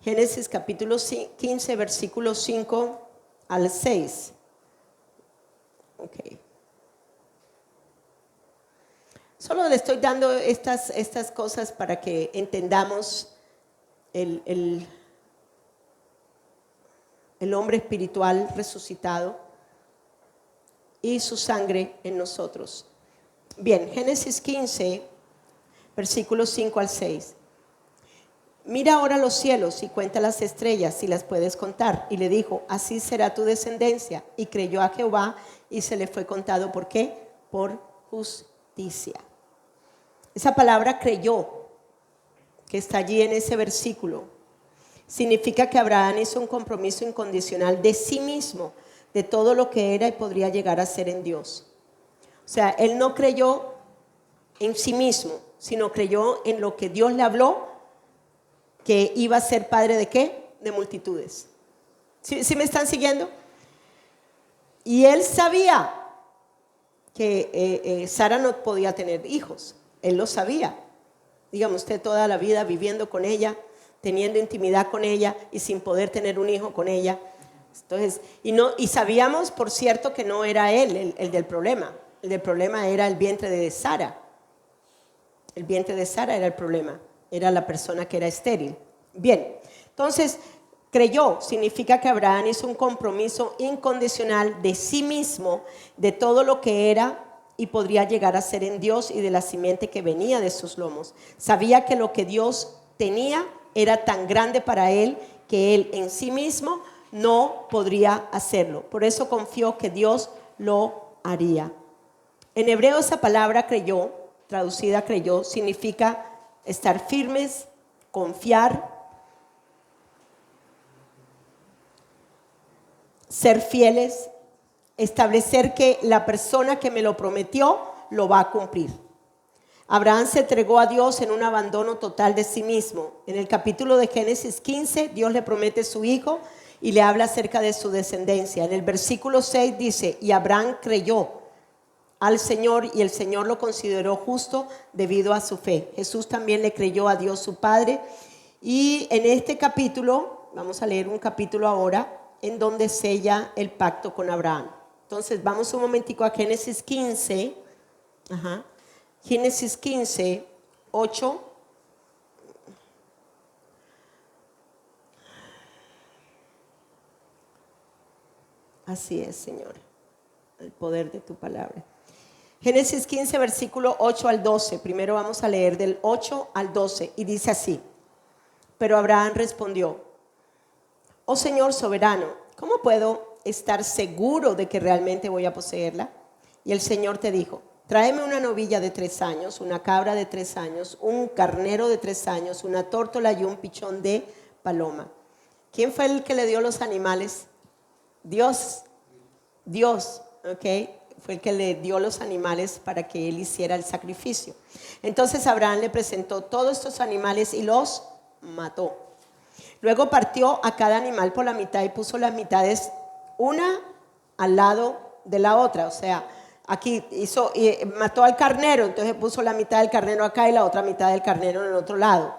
Génesis capítulo 15, versículos 5 al 6. Ok. Solo le estoy dando estas cosas para que entendamos el hombre espiritual resucitado y su sangre en nosotros. Bien, Génesis 15, versículos 5 al 6. Mira ahora los cielos y cuenta las estrellas si las puedes contar. Y le dijo, así será tu descendencia. Y creyó a Jehová y se le fue contado. ¿Por qué? Por justicia. Esa palabra creyó, que está allí en ese versículo, significa que Abraham hizo un compromiso incondicional de sí mismo, de todo lo que era y podría llegar a ser en Dios. O sea, él no creyó en sí mismo, sino creyó en lo que Dios le habló, que iba a ser padre ¿de qué? De multitudes. ¿Sí me están siguiendo? Y él sabía que Sara no podía tener hijos. Él lo sabía. Dígame usted, toda la vida viviendo con ella, teniendo intimidad con ella y sin poder tener un hijo con ella. Entonces, y sabíamos, por cierto, que no era él el del problema. El del problema era el vientre de Sara. El vientre de Sara era el problema. Era la persona que era estéril. Bien, entonces creyó, significa que Abraham hizo un compromiso incondicional de sí mismo, de todo lo que era y podría llegar a ser en Dios y de la simiente que venía de sus lomos. Sabía que lo que Dios tenía era tan grande para él que él en sí mismo no podría hacerlo. Por eso confió que Dios lo haría. En hebreo esa palabra creyó, traducida creyó, significa estar firmes, confiar, ser fieles, establecer que la persona que me lo prometió lo va a cumplir. Abraham se entregó a Dios en un abandono total de sí mismo. En el capítulo de Génesis 15, Dios le promete su hijo y le habla acerca de su descendencia. En el versículo 6 dice, y Abraham creyó al Señor y el Señor lo consideró justo debido a su fe. Jesús también le creyó a Dios su Padre. Y en este capítulo, vamos a leer un capítulo ahora, en donde sella el pacto con Abraham. Entonces vamos un momentico a Génesis 15. Génesis 15, 8. Así es, Señor, el poder de tu palabra. Génesis 15, versículo 8 al 12. Primero vamos a leer del 8 al 12 y dice así. Pero Abraham respondió, oh Señor soberano, ¿cómo puedo estar seguro de que realmente voy a poseerla? Y el Señor te dijo, tráeme una novilla de 3 años, una cabra de 3 años, un carnero de 3 años, una tórtola y un pichón de paloma. ¿Quién fue el que le dio los animales? Dios, ¿ok? Fue el que le dio los animales para que él hiciera el sacrificio. Entonces Abraham le presentó todos estos animales y los mató. Luego partió a cada animal por la mitad y puso las mitades una al lado de la otra. O sea, aquí mató al carnero, entonces puso la mitad del carnero acá y la otra mitad del carnero en el otro lado.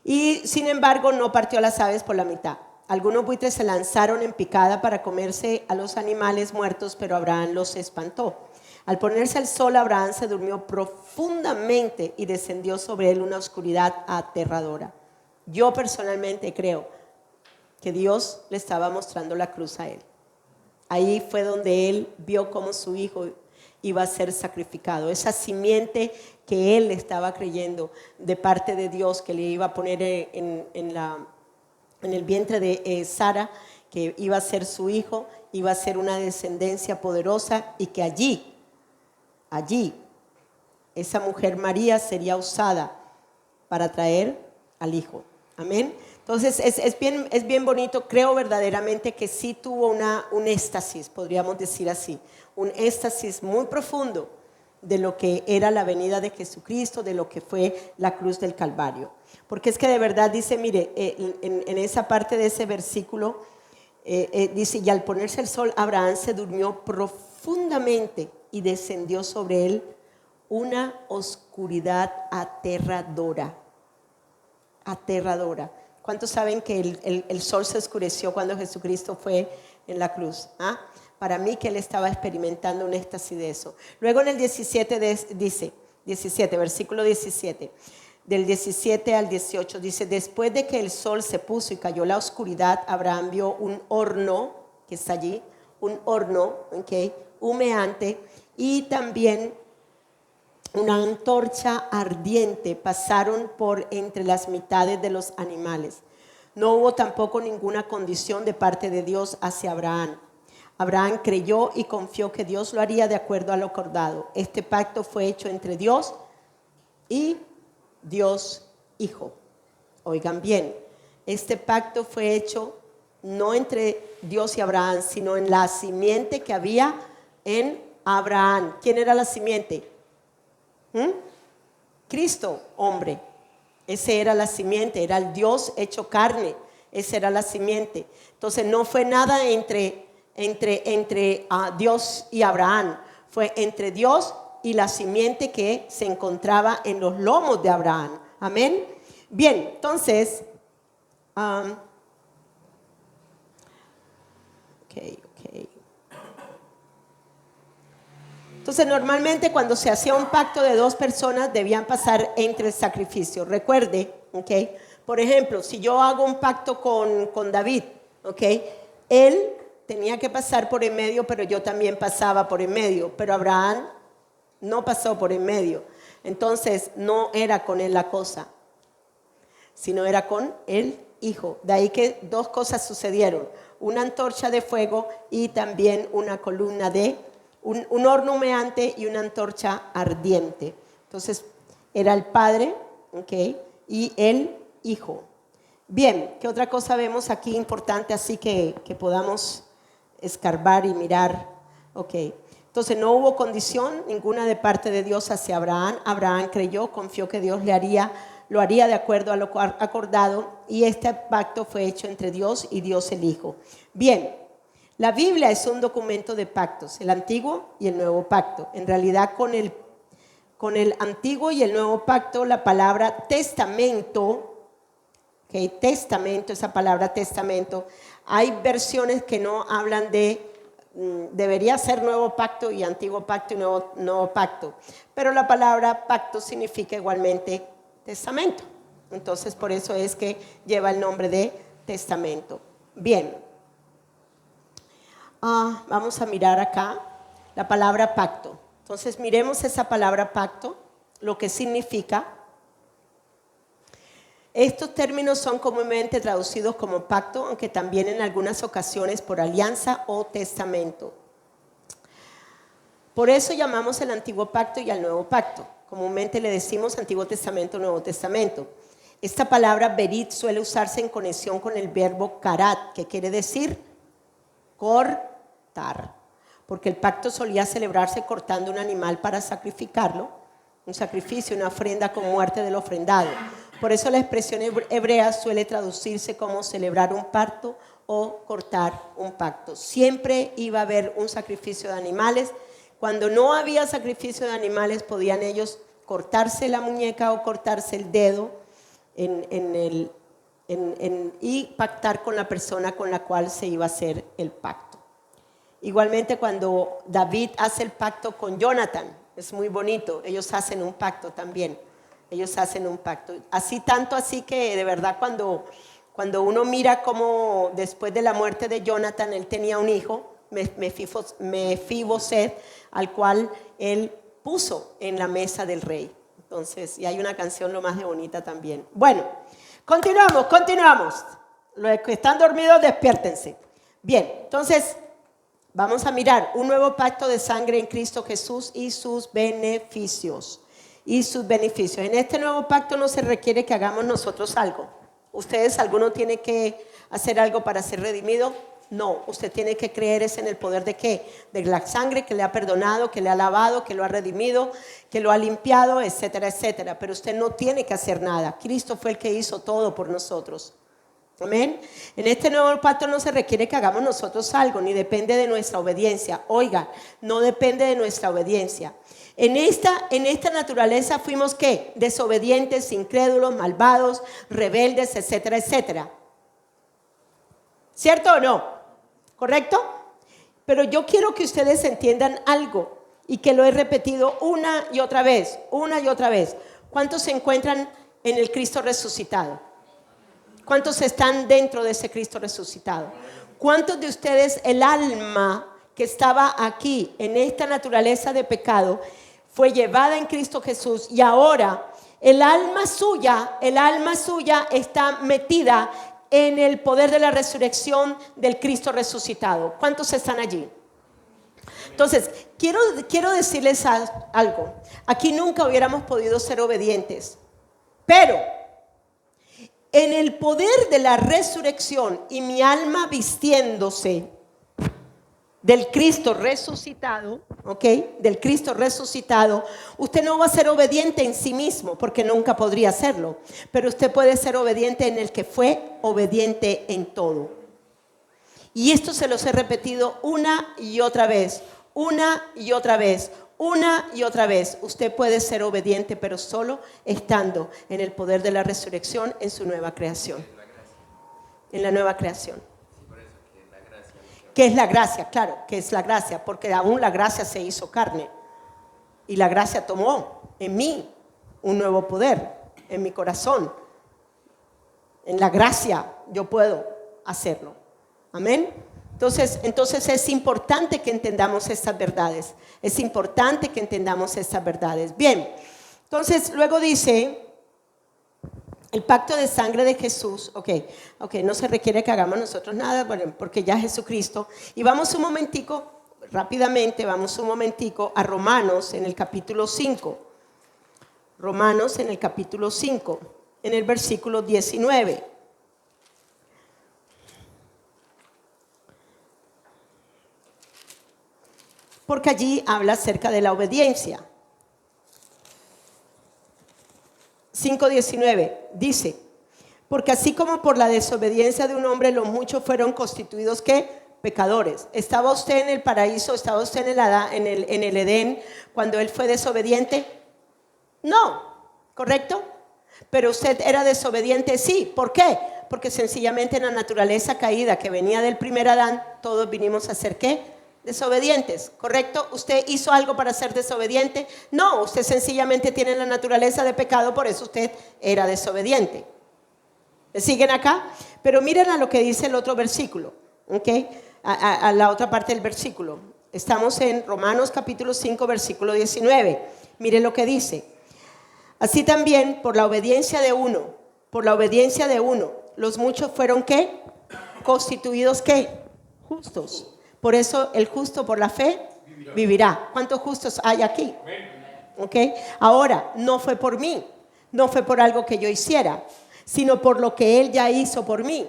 Y sin embargo no partió las aves por la mitad. Algunos buitres se lanzaron en picada para comerse a los animales muertos, pero Abraham los espantó. Al ponerse el sol, Abraham se durmió profundamente y descendió sobre él una oscuridad aterradora. Yo personalmente creo que Dios le estaba mostrando la cruz a él. Ahí fue donde él vio cómo su hijo iba a ser sacrificado. Esa simiente que él estaba creyendo de parte de Dios, que le iba a poner en el vientre de Sara, que iba a ser su hijo, iba a ser una descendencia poderosa y que allí, esa mujer María sería usada para traer al hijo. Amén. Entonces es bien bonito. Creo verdaderamente que sí tuvo un éxtasis, podríamos decir así, un éxtasis muy profundo de lo que era la venida de Jesucristo, de lo que fue la cruz del Calvario. Porque es que de verdad dice, mire, en esa parte de ese versículo, dice, y al ponerse el sol, Abraham se durmió profundamente y descendió sobre él una oscuridad aterradora. Aterradora. ¿Cuántos saben que el sol se oscureció cuando Jesucristo fue en la cruz? Para mí que él estaba experimentando un éxtasis de eso. Luego en el 17 dice, versículo 17, del 17 al 18. Dice, después de que el sol se puso y cayó la oscuridad, Abraham vio un horno, que está allí, un horno, ¿okay?, humeante, y también una antorcha ardiente pasaron por entre las mitades de los animales. No hubo tampoco ninguna condición de parte de Dios hacia Abraham. Abraham creyó y confió que Dios lo haría de acuerdo a lo acordado. Este pacto fue hecho entre Dios y Dios Hijo. Oigan bien, este pacto fue hecho no entre Dios y Abraham, sino en la simiente que había en Abraham. ¿Quién era la simiente? Cristo, hombre. Ese era la simiente, era el Dios hecho carne. Esa era la simiente. Entonces no fue nada entre Dios y Abraham. Fue entre Dios y la simiente que se encontraba en los lomos de Abraham. Amén. Bien, entonces, Entonces normalmente cuando se hacía un pacto de dos personas debían pasar entre el sacrificio. Recuerde, ¿okay? Por ejemplo, si yo hago un pacto con David, ¿okay?, él tenía que pasar por en medio, pero yo también pasaba por en medio. Pero Abraham no pasó por en medio. Entonces no era con él la cosa, sino era con el Hijo. De ahí que dos cosas sucedieron: una antorcha de fuego y también una columna de un horno humeante y una antorcha ardiente. Entonces era el Padre, ¿okay?, y el Hijo. Bien, ¿qué otra cosa vemos aquí importante así que podamos escarbar y mirar? Ok, entonces no hubo condición ninguna de parte de Dios hacia Abraham. Abraham creyó, confió que Dios lo haría de acuerdo a lo acordado, y este pacto fue hecho entre Dios y Dios el Hijo. Bien, la Biblia es un documento de pactos, el antiguo y el nuevo pacto. En realidad con el antiguo y el nuevo pacto, la palabra testamento, okay, testamento, esa palabra testamento, hay versiones que no hablan de, debería ser nuevo pacto y antiguo pacto y nuevo pacto, pero la palabra pacto significa igualmente testamento. Entonces por eso es que lleva el nombre de testamento. Bien, vamos a mirar acá la palabra pacto. Entonces miremos esa palabra pacto, lo que significa. Estos términos son comúnmente traducidos como pacto, aunque también en algunas ocasiones por alianza o testamento. Por eso llamamos el antiguo pacto y al nuevo pacto. Comúnmente le decimos Antiguo Testamento, Nuevo Testamento. Esta palabra berit suele usarse en conexión con el verbo karat, que quiere decir cortar, porque el pacto solía celebrarse cortando un animal para sacrificarlo, un sacrificio, una ofrenda con muerte del ofrendado. Por eso la expresión hebrea suele traducirse como celebrar un pacto o cortar un pacto. Siempre iba a haber un sacrificio de animales. Cuando no había sacrificio de animales, podían ellos cortarse la muñeca o cortarse el dedo y pactar con la persona con la cual se iba a hacer el pacto. Igualmente cuando David hace el pacto con Jonathan, es muy bonito, ellos hacen un pacto también. Ellos hacen un pacto. Tanto así que de verdad cuando uno mira cómo después de la muerte de Jonathan, él tenía un hijo, Mefiboset, al cual él puso en la mesa del rey. Entonces, y hay una canción lo más de bonita también. Bueno, continuamos. Los que están dormidos, despiértense. Bien, entonces vamos a mirar un nuevo pacto de sangre en Cristo Jesús y sus beneficios. En este nuevo pacto no se requiere que hagamos nosotros algo. ¿Alguno tiene que hacer algo para ser redimido? No, usted tiene que creer en el poder de ¿qué? De la sangre que le ha perdonado, que le ha lavado, que lo ha redimido, que lo ha limpiado, etcétera, etcétera. Pero usted no tiene que hacer nada. Cristo fue el que hizo todo por nosotros. Amén. En este nuevo pacto no se requiere que hagamos nosotros algo, ni depende de nuestra obediencia. Oiga, no depende de nuestra obediencia. En esta naturaleza fuimos ¿qué? Desobedientes, incrédulos, malvados, rebeldes, etcétera, etcétera. ¿Cierto o no? ¿Correcto? Pero yo quiero que ustedes entiendan algo y que lo he repetido una y otra vez. ¿Cuántos se encuentran en el Cristo resucitado? ¿Cuántos están dentro de ese Cristo resucitado? ¿Cuántos de ustedes el alma que estaba aquí en esta naturaleza de pecado fue llevada en Cristo Jesús y ahora el alma suya está metida en el poder de la resurrección del Cristo resucitado? ¿Cuántos están allí? Entonces, quiero decirles algo. Aquí nunca hubiéramos podido ser obedientes, pero en el poder de la resurrección y mi alma vistiéndose del Cristo resucitado, ¿ok? Del Cristo resucitado, usted no va a ser obediente en sí mismo, porque nunca podría serlo, pero usted puede ser obediente en el que fue obediente en todo. Y esto se los he repetido una y otra vez, una y otra vez. Una y otra vez, usted puede ser obediente, pero solo estando en el poder de la resurrección en su nueva creación. En la nueva creación. ¿Qué es la gracia? Claro, ¿qué es la gracia? Porque aún la gracia se hizo carne. Y la gracia tomó en mí un nuevo poder, en mi corazón. En la gracia yo puedo hacerlo. Amén. Entonces es importante que entendamos estas verdades. Es importante que entendamos estas verdades. Bien, entonces luego dice, el pacto de sangre de Jesús, ok, no se requiere que hagamos nosotros nada, bueno, porque ya Jesucristo. Y vamos un momentico, rápidamente, vamos un momentico a Romanos en el capítulo 5. Romanos en el capítulo 5, en el versículo 19. Porque allí habla acerca de la obediencia. 5:19 dice, porque así como por la desobediencia de un hombre los muchos fueron constituidos, ¿qué? Pecadores. ¿Estaba usted en el paraíso? ¿Estaba usted en el Edén cuando él fue desobediente? No, ¿correcto? Pero usted era desobediente, sí. ¿Por qué? Porque sencillamente en la naturaleza caída que venía del primer Adán, todos vinimos a ser ¿qué? Desobedientes, ¿correcto? ¿Usted hizo algo para ser desobediente? No, usted sencillamente tiene la naturaleza de pecado, por eso usted era desobediente. ¿Me siguen acá? Pero miren a lo que dice el otro versículo, ¿ok? A la otra parte del versículo. Estamos en Romanos capítulo 5, versículo 19. Miren lo que dice. Así también, por la obediencia de uno, los muchos fueron ¿qué? Constituidos ¿qué? Justos. Por eso el justo por la fe vivirá. ¿Cuántos justos hay aquí? ¿Ok? Ahora, no fue por mí, no fue por algo que yo hiciera, sino por lo que Él ya hizo por mí.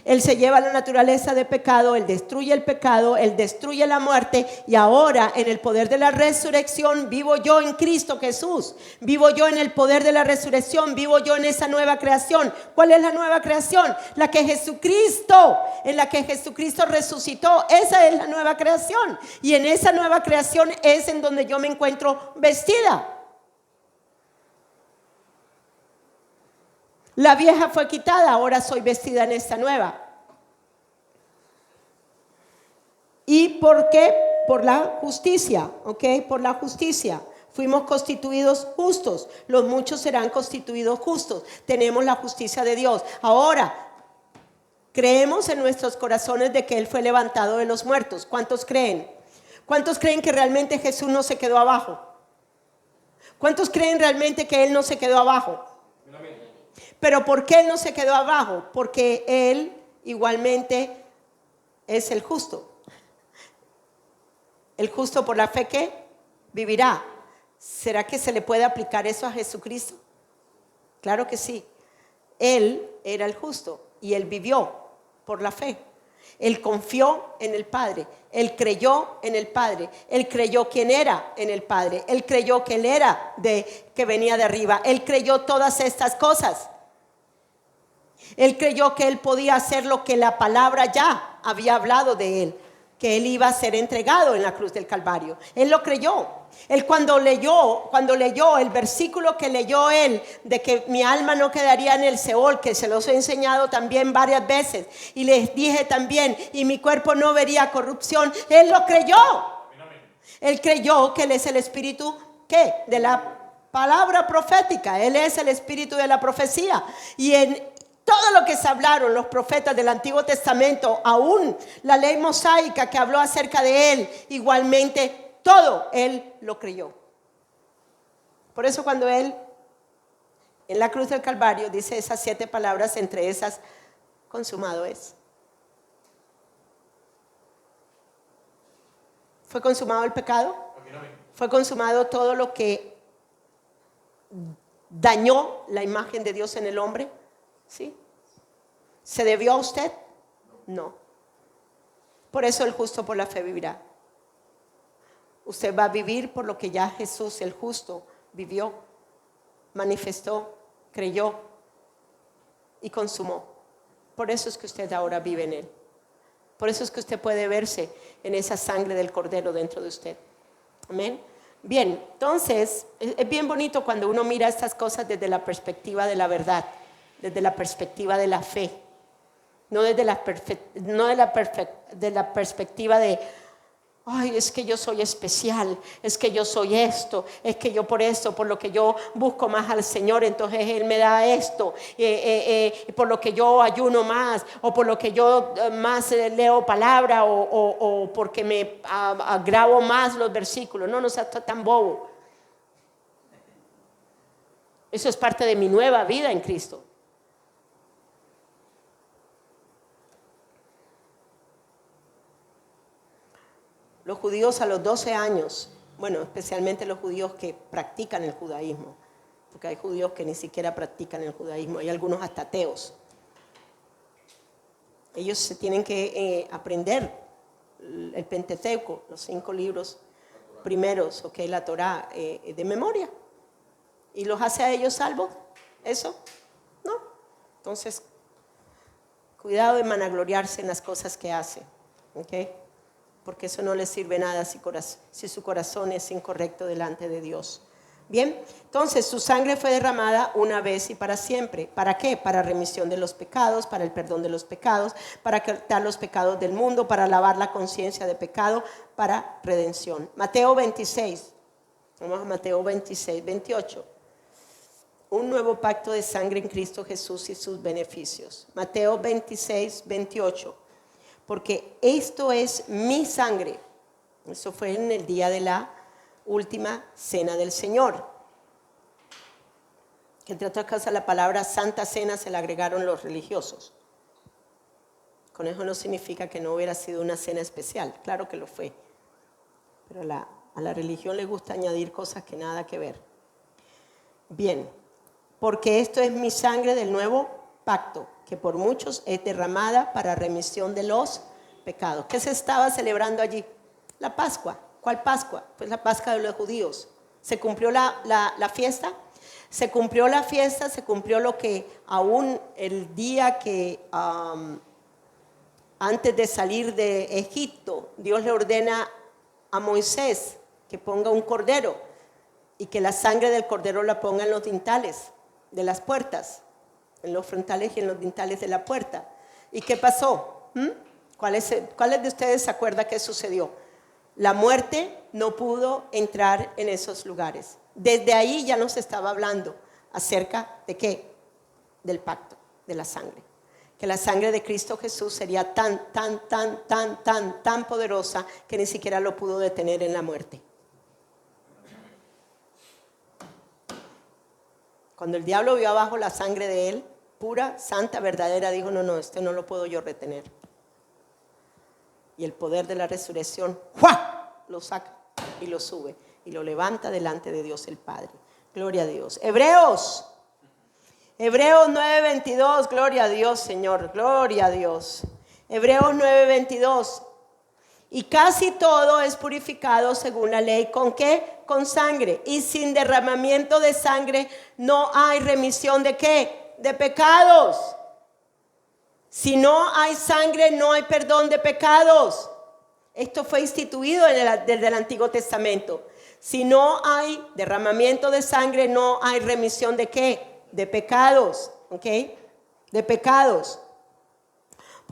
Él se lleva la naturaleza de pecado, Él destruye el pecado, Él destruye la muerte y ahora en el poder de la resurrección vivo yo en Cristo Jesús, vivo yo en el poder de la resurrección, vivo yo en esa nueva creación. ¿Cuál es la nueva creación? La que Jesucristo, en la que Jesucristo resucitó, esa es la nueva creación y en esa nueva creación es en donde yo me encuentro vestida. La vieja fue quitada, ahora soy vestida en esta nueva. ¿Y por qué? Por la justicia, ¿ok? Por la justicia. Fuimos constituidos justos, los muchos serán constituidos justos. Tenemos la justicia de Dios. Ahora, creemos en nuestros corazones de que Él fue levantado de los muertos. ¿Cuántos creen? ¿Cuántos creen que realmente Jesús no se quedó abajo? ¿Cuántos creen realmente que Él no se quedó abajo? Pero ¿por qué Él no se quedó abajo? Porque Él igualmente es el justo. El justo por la fe que vivirá. ¿Será que se le puede aplicar eso a Jesucristo? Claro que sí. Él era el justo y Él vivió por la fe. Él confió en el Padre. Él creyó en el Padre. Él creyó quién era en el Padre. Él creyó que Él era que venía de arriba. Él creyó todas estas cosas. Él creyó que Él podía hacer lo que la palabra ya había hablado de Él, que Él iba a ser entregado en la cruz del Calvario. Él lo creyó. Él cuando leyó el versículo que leyó él, de que mi alma no quedaría en el Seol, que se los he enseñado también varias veces, y les dije también, y mi cuerpo no vería corrupción, él lo creyó. Él creyó que Él es el Espíritu, ¿qué? De la palabra profética. Él es el espíritu de la profecía. Y en todo lo que se hablaron los profetas del Antiguo Testamento, aún la ley mosaica que habló acerca de él, igualmente todo él lo creyó. Por eso cuando él en la cruz del Calvario dice esas 7 palabras, entre esas, consumado es. ¿Fue consumado el pecado? ¿Fue consumado todo lo que dañó la imagen de Dios en el hombre? ¿Sí? ¿Se debió a usted? No. Por eso el justo por la fe vivirá. Usted va a vivir por lo que ya Jesús, el justo, vivió, manifestó, creyó y consumó. Por eso es que usted ahora vive en él. Por eso es que usted puede verse en esa sangre del Cordero dentro de usted. Amén. Bien, entonces es bien bonito cuando uno mira estas cosas desde la perspectiva de la verdad, desde la perspectiva de la fe, no desde la perspectiva de, ay, es que yo soy especial, es que yo soy esto, es que yo por esto, por lo que yo busco más al Señor, entonces Él me da esto, por lo que yo ayuno más, o por lo que yo más leo palabra, o porque me grabo más los versículos. No seas tan bobo. Eso es parte de mi nueva vida en Cristo. Los judíos a los 12 años, bueno, especialmente los judíos que practican el judaísmo, porque hay judíos que ni siquiera practican el judaísmo, hay algunos hasta ateos. Ellos se tienen que aprender el Pentateuco, los 5 libros primeros, la Torá, de memoria. ¿Y los hace a ellos salvos? ¿Eso? No. Entonces, cuidado de vanagloriarse en las cosas que hace, ¿ok? Porque eso no les sirve nada si su corazón es incorrecto delante de Dios. Bien, entonces su sangre fue derramada una vez y para siempre. ¿Para qué? Para remisión de los pecados, para el perdón de los pecados, para quitar los pecados del mundo, para lavar la conciencia de pecado, para redención. Mateo 26, vamos a Mateo 26, 28. Un nuevo pacto de sangre en Cristo Jesús y sus beneficios. Mateo 26, 28. Porque esto es mi sangre. Eso fue en el día de la última cena del Señor. Que entre otras cosas la palabra Santa Cena se la agregaron los religiosos. Con eso no significa que no hubiera sido una cena especial. Claro que lo fue. Pero a la religión le gusta añadir cosas que nada que ver. Bien. Porque esto es mi sangre del nuevo pacto, que por muchos es derramada para remisión de los pecados. ¿Qué se estaba celebrando allí? La Pascua. ¿Cuál Pascua? Pues la Pascua de los judíos. ¿Se cumplió la fiesta? Se cumplió la fiesta, se cumplió lo que aún el día que antes de salir de Egipto, Dios le ordena a Moisés que ponga un cordero y que la sangre del cordero la ponga en los dintales de las puertas, en los frontales y en los dintales de la puerta. ¿Y qué pasó? ¿Cuáles de ustedes se acuerdan qué sucedió? La muerte no pudo entrar en esos lugares. Desde ahí ya nos estaba hablando acerca de qué, del pacto, de la sangre. Que la sangre de Cristo Jesús sería tan poderosa que ni siquiera lo pudo detener en la muerte. Cuando el diablo vio abajo la sangre de él, pura, santa, verdadera, dijo, no, este no lo puedo yo retener. Y el poder de la resurrección, ¡fua!, lo saca y lo sube y lo levanta delante de Dios el Padre. Gloria a Dios. Hebreos 9:22, gloria a Dios, Señor, gloria a Dios. Hebreos 9:22. Y casi todo es purificado según la ley. ¿Con qué? Con sangre. Y sin derramamiento de sangre no hay remisión de ¿qué? De pecados. Si no hay sangre, no hay perdón de pecados. Esto fue instituido desde el Antiguo Testamento. Si no hay derramamiento de sangre, no hay remisión de ¿qué? De pecados. ¿Ok? De pecados.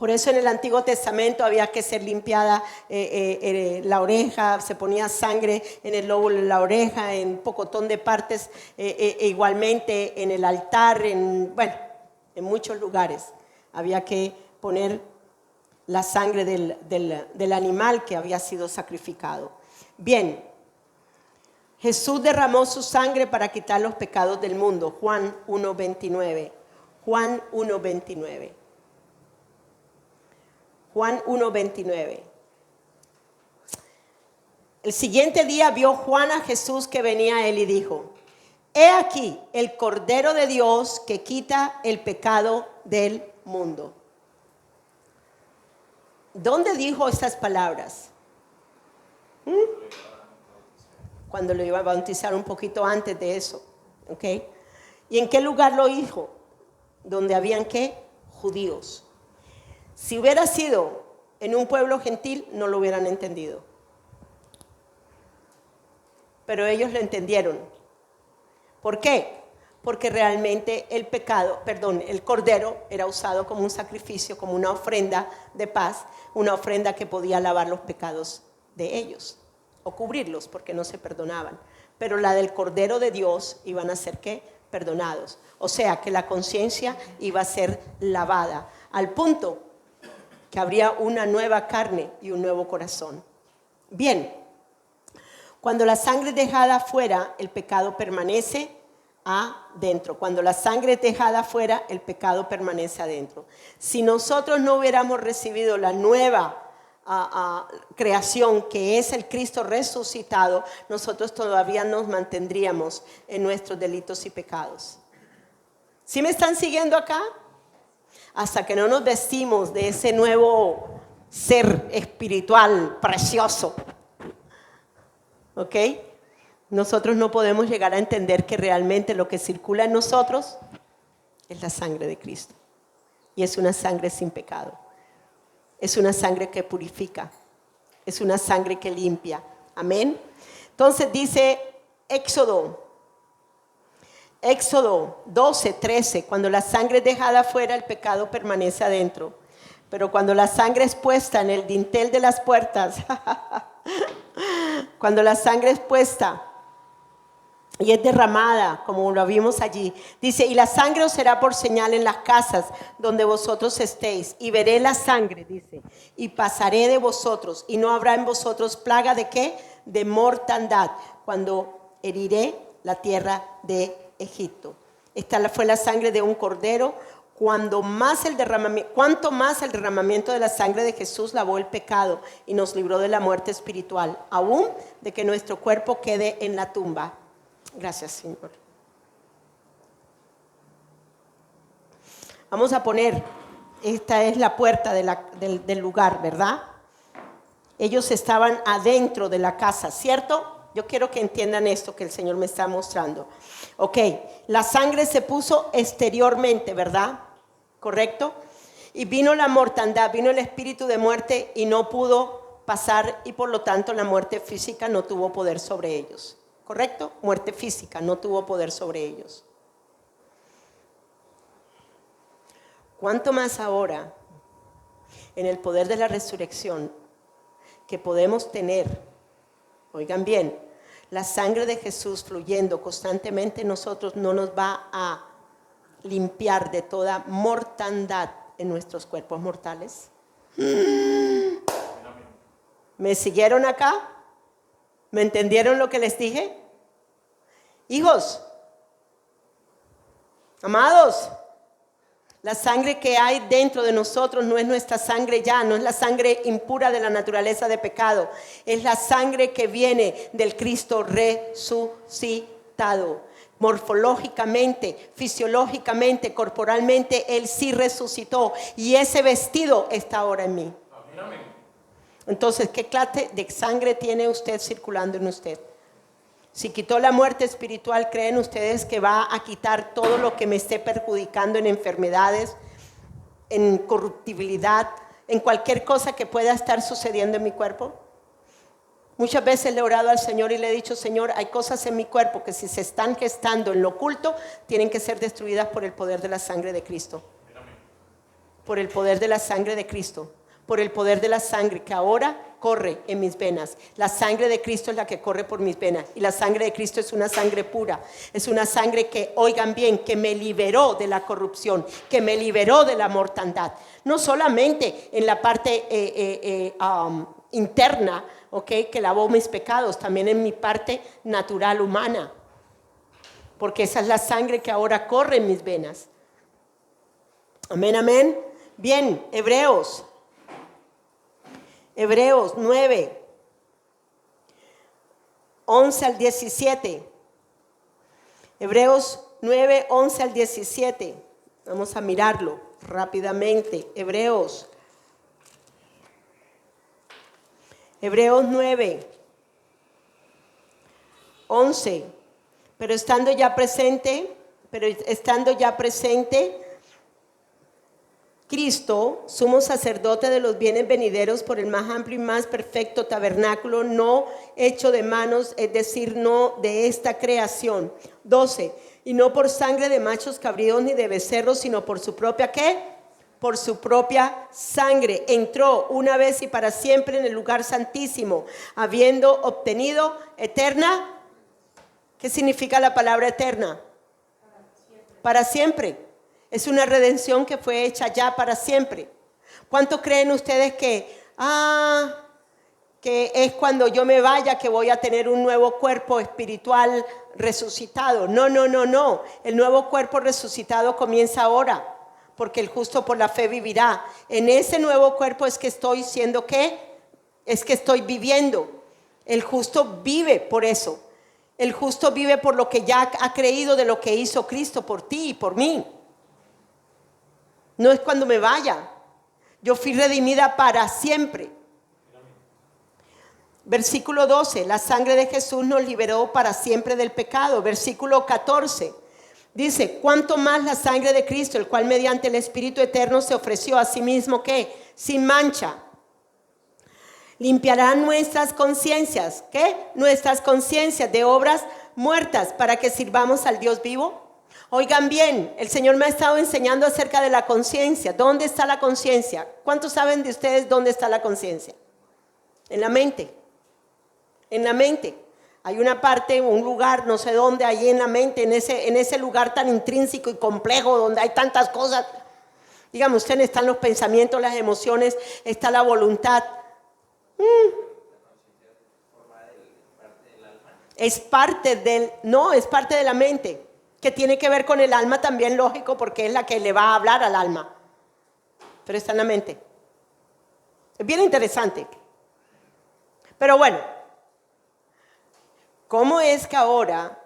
Por eso en el Antiguo Testamento había que ser limpiada la oreja, se ponía sangre en el lóbulo de la oreja, en un pocotón de partes, igualmente en el altar, en muchos lugares. Había que poner la sangre del animal que había sido sacrificado. Bien, Jesús derramó su sangre para quitar los pecados del mundo. Juan 1:29. Juan 1:29. Juan 1:29. El siguiente día vio Juan a Jesús que venía a él y dijo: He aquí el Cordero de Dios que quita el pecado del mundo. ¿Dónde dijo estas palabras? Cuando lo iba a bautizar, un poquito antes de eso. ¿Ok? ¿Y en qué lugar lo dijo? Donde habían ¿qué? Judíos. Si hubiera sido en un pueblo gentil, no lo hubieran entendido. Pero ellos lo entendieron. ¿Por qué? Porque realmente el cordero era usado como un sacrificio, como una ofrenda de paz, una ofrenda que podía lavar los pecados de ellos o cubrirlos porque no se perdonaban. Pero la del Cordero de Dios iban a ser ¿qué? Perdonados. O sea que la conciencia iba a ser lavada al punto que habría una nueva carne y un nuevo corazón. Bien, cuando la sangre es dejada fuera, el pecado permanece adentro. Cuando la sangre es dejada fuera, el pecado permanece adentro. Si nosotros no hubiéramos recibido la nueva creación que es el Cristo resucitado, nosotros todavía nos mantendríamos en nuestros delitos y pecados. ¿Sí me están siguiendo acá? Hasta que no nos vestimos de ese nuevo ser espiritual precioso, ¿ok? Nosotros no podemos llegar a entender que realmente lo que circula en nosotros es la sangre de Cristo. Y es una sangre sin pecado. Es una sangre que purifica. Es una sangre que limpia. Amén. Entonces dice Éxodo 12:13, cuando la sangre es dejada fuera, el pecado permanece adentro. Pero cuando la sangre es puesta en el dintel de las puertas, cuando la sangre es puesta y es derramada, como lo vimos allí, dice: y la sangre os será por señal en las casas donde vosotros estéis, y veré la sangre, dice, y pasaré de vosotros, y no habrá en vosotros plaga de ¿qué? De mortandad, cuando heriré la tierra de Egipto. Esta fue la sangre de un cordero. Cuanto más el derramamiento de la sangre de Jesús lavó el pecado y nos libró de la muerte espiritual, aún de que nuestro cuerpo quede en la tumba. Gracias, Señor. Vamos a poner, esta es la puerta del lugar, ¿verdad? Ellos estaban adentro de la casa, ¿cierto? Yo quiero que entiendan esto que el Señor me está mostrando. Ok, la sangre se puso exteriormente, ¿verdad? ¿Correcto? Y vino la mortandad, vino el espíritu de muerte y no pudo pasar, y por lo tanto la muerte física no tuvo poder sobre ellos. ¿Correcto? Muerte física no tuvo poder sobre ellos. ¿Cuánto más ahora, en el poder de la resurrección, que podemos tener? Oigan bien, la sangre de Jesús fluyendo constantemente en nosotros no nos va a limpiar de toda mortandad en nuestros cuerpos mortales. ¿Me siguieron acá? ¿Me entendieron lo que les dije? Hijos, amados, la sangre que hay dentro de nosotros no es nuestra sangre ya, no es la sangre impura de la naturaleza de pecado, es la sangre que viene del Cristo resucitado. Morfológicamente, fisiológicamente, corporalmente, Él sí resucitó y ese vestido está ahora en mí. Entonces, ¿qué clase de sangre tiene usted circulando en usted? Si quitó la muerte espiritual, ¿creen ustedes que va a quitar todo lo que me esté perjudicando en enfermedades, en corruptibilidad, en cualquier cosa que pueda estar sucediendo en mi cuerpo? Muchas veces le he orado al Señor y le he dicho: Señor, hay cosas en mi cuerpo que si se están gestando en lo oculto, tienen que ser destruidas por el poder de la sangre de Cristo. por el poder de la sangre de Cristo, por el poder de la sangre que ahora corre en mis venas. La sangre de Cristo es la que corre por mis venas, y la sangre de Cristo es una sangre pura, es una sangre que, oigan bien, que me liberó de la corrupción, que me liberó de la mortandad, no solamente en la parte interna, que lavó mis pecados, también en mi parte natural humana, porque esa es la sangre que ahora corre en mis venas. Amén, amén. Bien, Hebreos 9, 11 al 17. Hebreos 9, 11 al 17. Vamos a mirarlo rápidamente. Hebreos 9, 11. Pero estando ya presente Cristo, sumo sacerdote de los bienes venideros por el más amplio y más perfecto tabernáculo, no hecho de manos, es decir, no de esta creación. 12. Y no por sangre de machos cabríos ni de becerros, sino por su propia, ¿qué? Por su propia sangre. Entró una vez y para siempre en el lugar santísimo, habiendo obtenido eterna. ¿Qué significa la palabra eterna? Para siempre. Es una redención que fue hecha ya para siempre. ¿Cuánto creen ustedes que es cuando yo me vaya que voy a tener un nuevo cuerpo espiritual resucitado? No. El nuevo cuerpo resucitado comienza ahora, porque el justo por la fe vivirá. En ese nuevo cuerpo es que estoy siendo ¿qué? Es que estoy viviendo. El justo vive por eso. El justo vive por lo que ya ha creído de lo que hizo Cristo por ti y por mí. No es cuando me vaya. Yo fui redimida para siempre. Versículo 12. La sangre de Jesús nos liberó para siempre del pecado. Versículo 14. Dice, ¿cuánto más la sangre de Cristo, el cual mediante el Espíritu eterno se ofreció a sí mismo, ¿qué? Sin mancha. Limpiarán nuestras conciencias, ¿qué? Nuestras conciencias de obras muertas para que sirvamos al Dios vivo. Oigan bien, el Señor me ha estado enseñando acerca de la conciencia. ¿Dónde está la conciencia? ¿Cuántos saben de ustedes dónde está la conciencia? En la mente. En la mente. Hay una parte, un lugar, no sé dónde, ahí en la mente, en ese lugar tan intrínseco y complejo donde hay tantas cosas. Dígame, ustedes están los pensamientos, las emociones, está la voluntad. Es parte de la mente, que tiene que ver con el alma también, lógico, porque es la que le va a hablar al alma, pero está en la mente. Es bien interesante. Pero bueno, ¿cómo es que ahora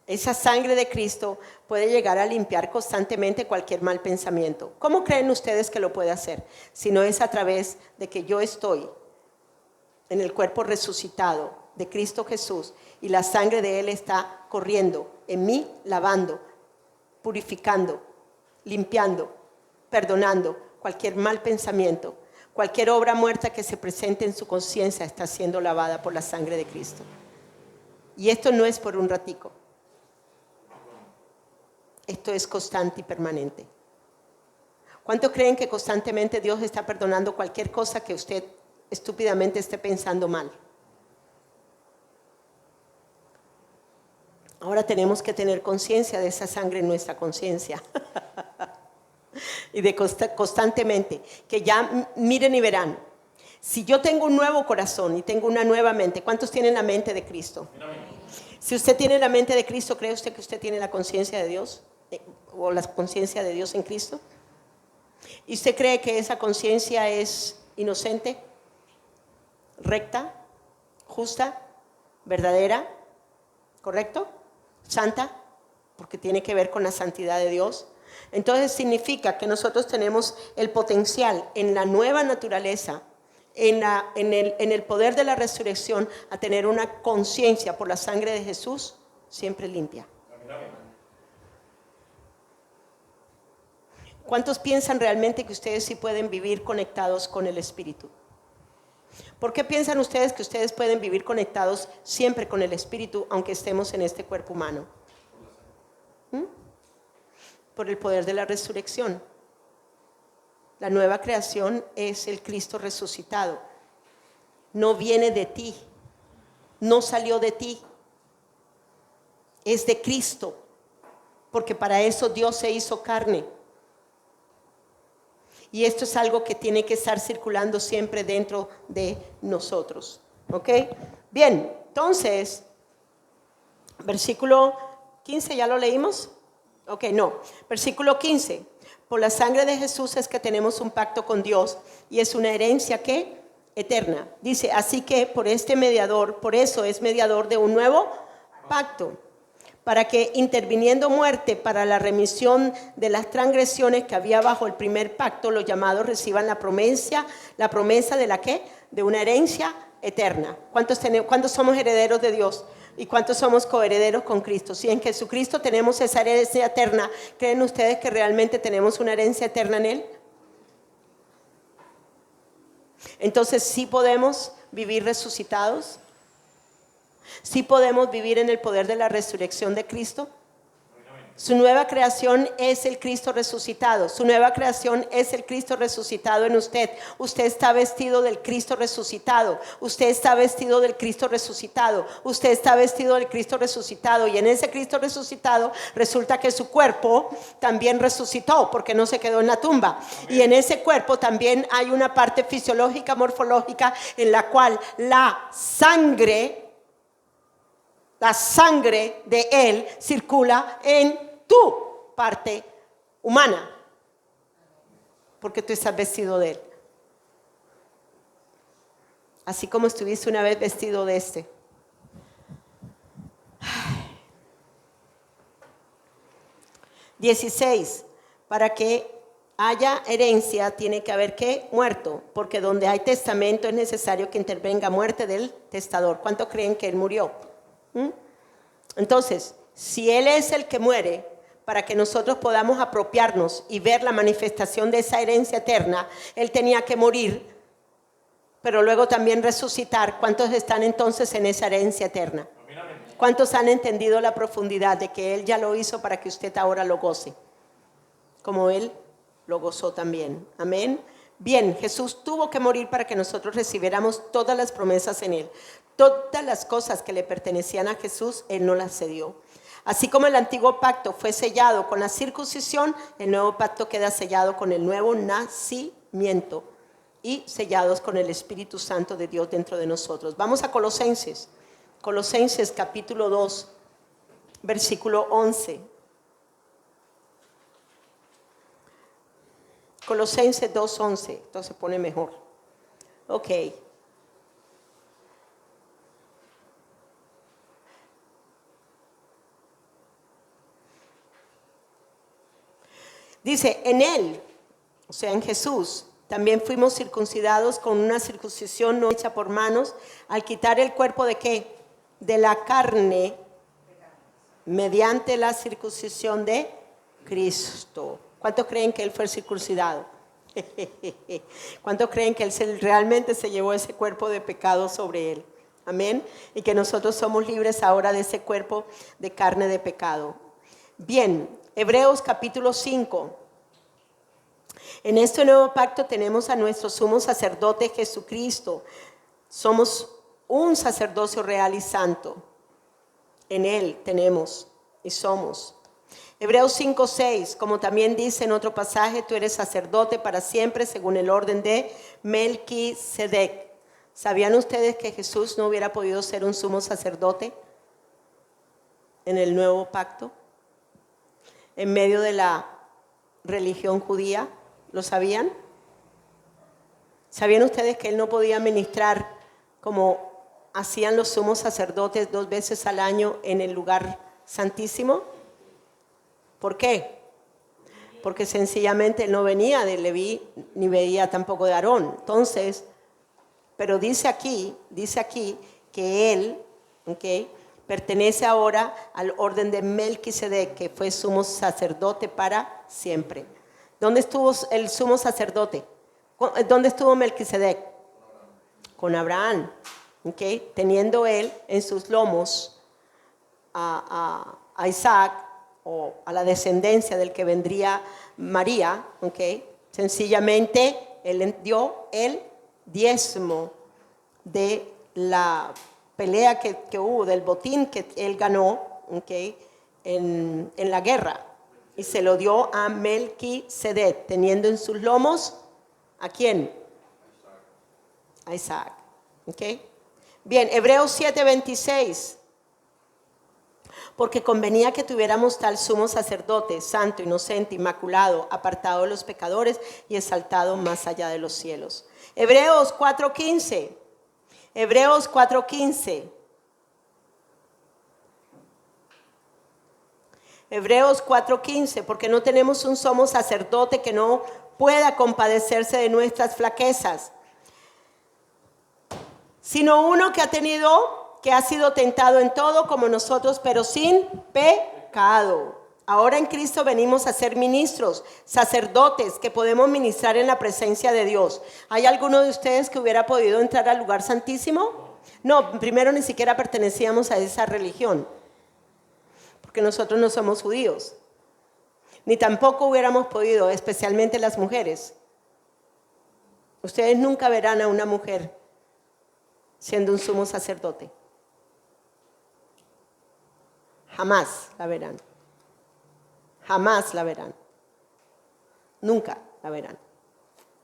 esa sangre de Cristo puede llegar a limpiar constantemente cualquier mal pensamiento? ¿Cómo creen ustedes que lo puede hacer? Si no es a través de que yo estoy en el cuerpo resucitado de Cristo Jesús y la sangre de Él está corriendo en mí, lavando, purificando, limpiando, perdonando cualquier mal pensamiento, cualquier obra muerta que se presente en su conciencia está siendo lavada por la sangre de Cristo. Y esto no es por un ratico. Esto es constante y permanente. ¿Cuánto creen que constantemente Dios está perdonando cualquier cosa que usted estúpidamente esté pensando mal? Ahora tenemos que tener conciencia de esa sangre en nuestra conciencia. Y de constantemente, que ya miren y verán. Si yo tengo un nuevo corazón y tengo una nueva mente, ¿cuántos tienen la mente de Cristo? Si usted tiene la mente de Cristo, ¿cree usted que usted tiene la conciencia de Dios? ¿O la conciencia de Dios en Cristo? ¿Y usted cree que esa conciencia es inocente, recta, justa, verdadera, correcto, santa? Porque tiene que ver con la santidad de Dios. Entonces significa que nosotros tenemos el potencial en la nueva naturaleza, en el poder de la resurrección, a tener una conciencia por la sangre de Jesús siempre limpia. ¿Cuántos piensan realmente que ustedes sí pueden vivir conectados con el Espíritu? ¿Por qué piensan ustedes que ustedes pueden vivir conectados siempre con el Espíritu aunque estemos en este cuerpo humano? Por el poder de la resurrección. La nueva creación es el Cristo resucitado. No viene de ti, no salió de ti, es de Cristo, porque para eso Dios se hizo carne. Y esto es algo que tiene que estar circulando siempre dentro de nosotros. ¿Ok? Bien, entonces, versículo 15, ¿ya lo leímos? Ok, no. Versículo 15. Por la sangre de Jesús es que tenemos un pacto con Dios y es una herencia que eterna. Dice, así que por este mediador, por eso es mediador de un nuevo pacto, para que interviniendo muerte para la remisión de las transgresiones que había bajo el primer pacto, los llamados reciban la promesa de la ¿qué? De una herencia eterna. ¿Cuántos somos herederos de Dios? ¿Y cuántos somos coherederos con Cristo? Si en Jesucristo tenemos esa herencia eterna, ¿creen ustedes que realmente tenemos una herencia eterna en Él? Entonces, ¿sí podemos vivir resucitados? ¿Sí podemos vivir en el poder de la resurrección de Cristo? Su nueva creación es el Cristo resucitado. Su nueva creación es el Cristo resucitado en usted. Usted está vestido del Cristo resucitado. Usted está vestido del Cristo resucitado. Usted está vestido del Cristo resucitado. Y en ese Cristo resucitado resulta que su cuerpo también resucitó porque no se quedó en la tumba. Y en ese cuerpo también hay una parte fisiológica, morfológica, en la cual la sangre de Él circula en tu parte humana, porque tú estás vestido de Él. Así como estuviste una vez vestido de este. 16. Para que haya herencia tiene que haber ¿qué? Muerto, porque donde hay testamento es necesario que intervenga muerte del testador. ¿Cuánto creen que Él murió? Entonces, si Él es el que muere para que nosotros podamos apropiarnos y ver la manifestación de esa herencia eterna, Él tenía que morir, pero luego también resucitar. ¿Cuántos están entonces en esa herencia eterna? ¿Cuántos han entendido la profundidad de que Él ya lo hizo para que usted ahora lo goce, como Él lo gozó también? Amén. Bien, Jesús tuvo que morir para que nosotros recibiéramos todas las promesas en Él. Todas las cosas que le pertenecían a Jesús, Él no las cedió. Así como el antiguo pacto fue sellado con la circuncisión, el nuevo pacto queda sellado con el nuevo nacimiento y sellados con el Espíritu Santo de Dios dentro de nosotros. Vamos a Colosenses. Colosenses capítulo 2, versículo 11. Colosenses 2:11, entonces se pone mejor. Ok. Dice, en Él, o sea, en Jesús, también fuimos circuncidados con una circuncisión no hecha por manos, al quitar el cuerpo de ¿qué? De la carne, mediante la circuncisión de Cristo. ¿Cuántos creen que Él fue circuncidado? ¿Cuántos creen que Él realmente se llevó ese cuerpo de pecado sobre Él? Amén. Y que nosotros somos libres ahora de ese cuerpo de carne de pecado. Bien, Hebreos capítulo 5. En este nuevo pacto tenemos a nuestro sumo sacerdote Jesucristo. Somos un sacerdocio real y santo. En Él tenemos y somos. Hebreos 5:6, como también dice en otro pasaje, tú eres sacerdote para siempre según el orden de Melquisedec. ¿Sabían ustedes que Jesús no hubiera podido ser un sumo sacerdote en el nuevo pacto? En medio de la religión judía, ¿lo sabían? ¿Sabían ustedes que Él no podía ministrar como hacían los sumos sacerdotes 2 veces al año en el lugar santísimo? ¿Por qué? Porque sencillamente Él no venía de Leví ni venía tampoco de Aarón. Entonces, pero dice aquí que Él, ¿okay?, pertenece ahora al orden de Melquisedec, que fue sumo sacerdote para siempre. ¿Dónde estuvo el sumo sacerdote? ¿Dónde estuvo Melquisedec? Con Abraham. ¿Okay? Teniendo él en sus lomos a Isaac, o a la descendencia del que vendría María, ¿okay?, Sencillamente, Él dio el diezmo de la pelea que hubo, del botín que Él ganó, ¿okay? en la guerra. Y se lo dio a Melquisedec, teniendo en sus lomos, ¿a quién? A Isaac. ¿Okay? Bien, Hebreos 7:26. Porque convenía que tuviéramos tal sumo sacerdote, santo, inocente, inmaculado, apartado de los pecadores y exaltado más allá de los cielos. Hebreos 4:15. Hebreos 4:15. Hebreos 4:15, porque no tenemos un sumo sacerdote que no pueda compadecerse de nuestras flaquezas, sino uno que ha sido tentado en todo como nosotros, pero sin pecado. Ahora en Cristo venimos a ser ministros, sacerdotes, que podemos ministrar en la presencia de Dios. ¿Hay alguno de ustedes que hubiera podido entrar al lugar santísimo? No, primero ni siquiera pertenecíamos a esa religión, porque nosotros no somos judíos. Ni tampoco hubiéramos podido, especialmente las mujeres. Ustedes nunca verán a una mujer siendo un sumo sacerdote. Jamás la verán. Jamás la verán. Nunca la verán.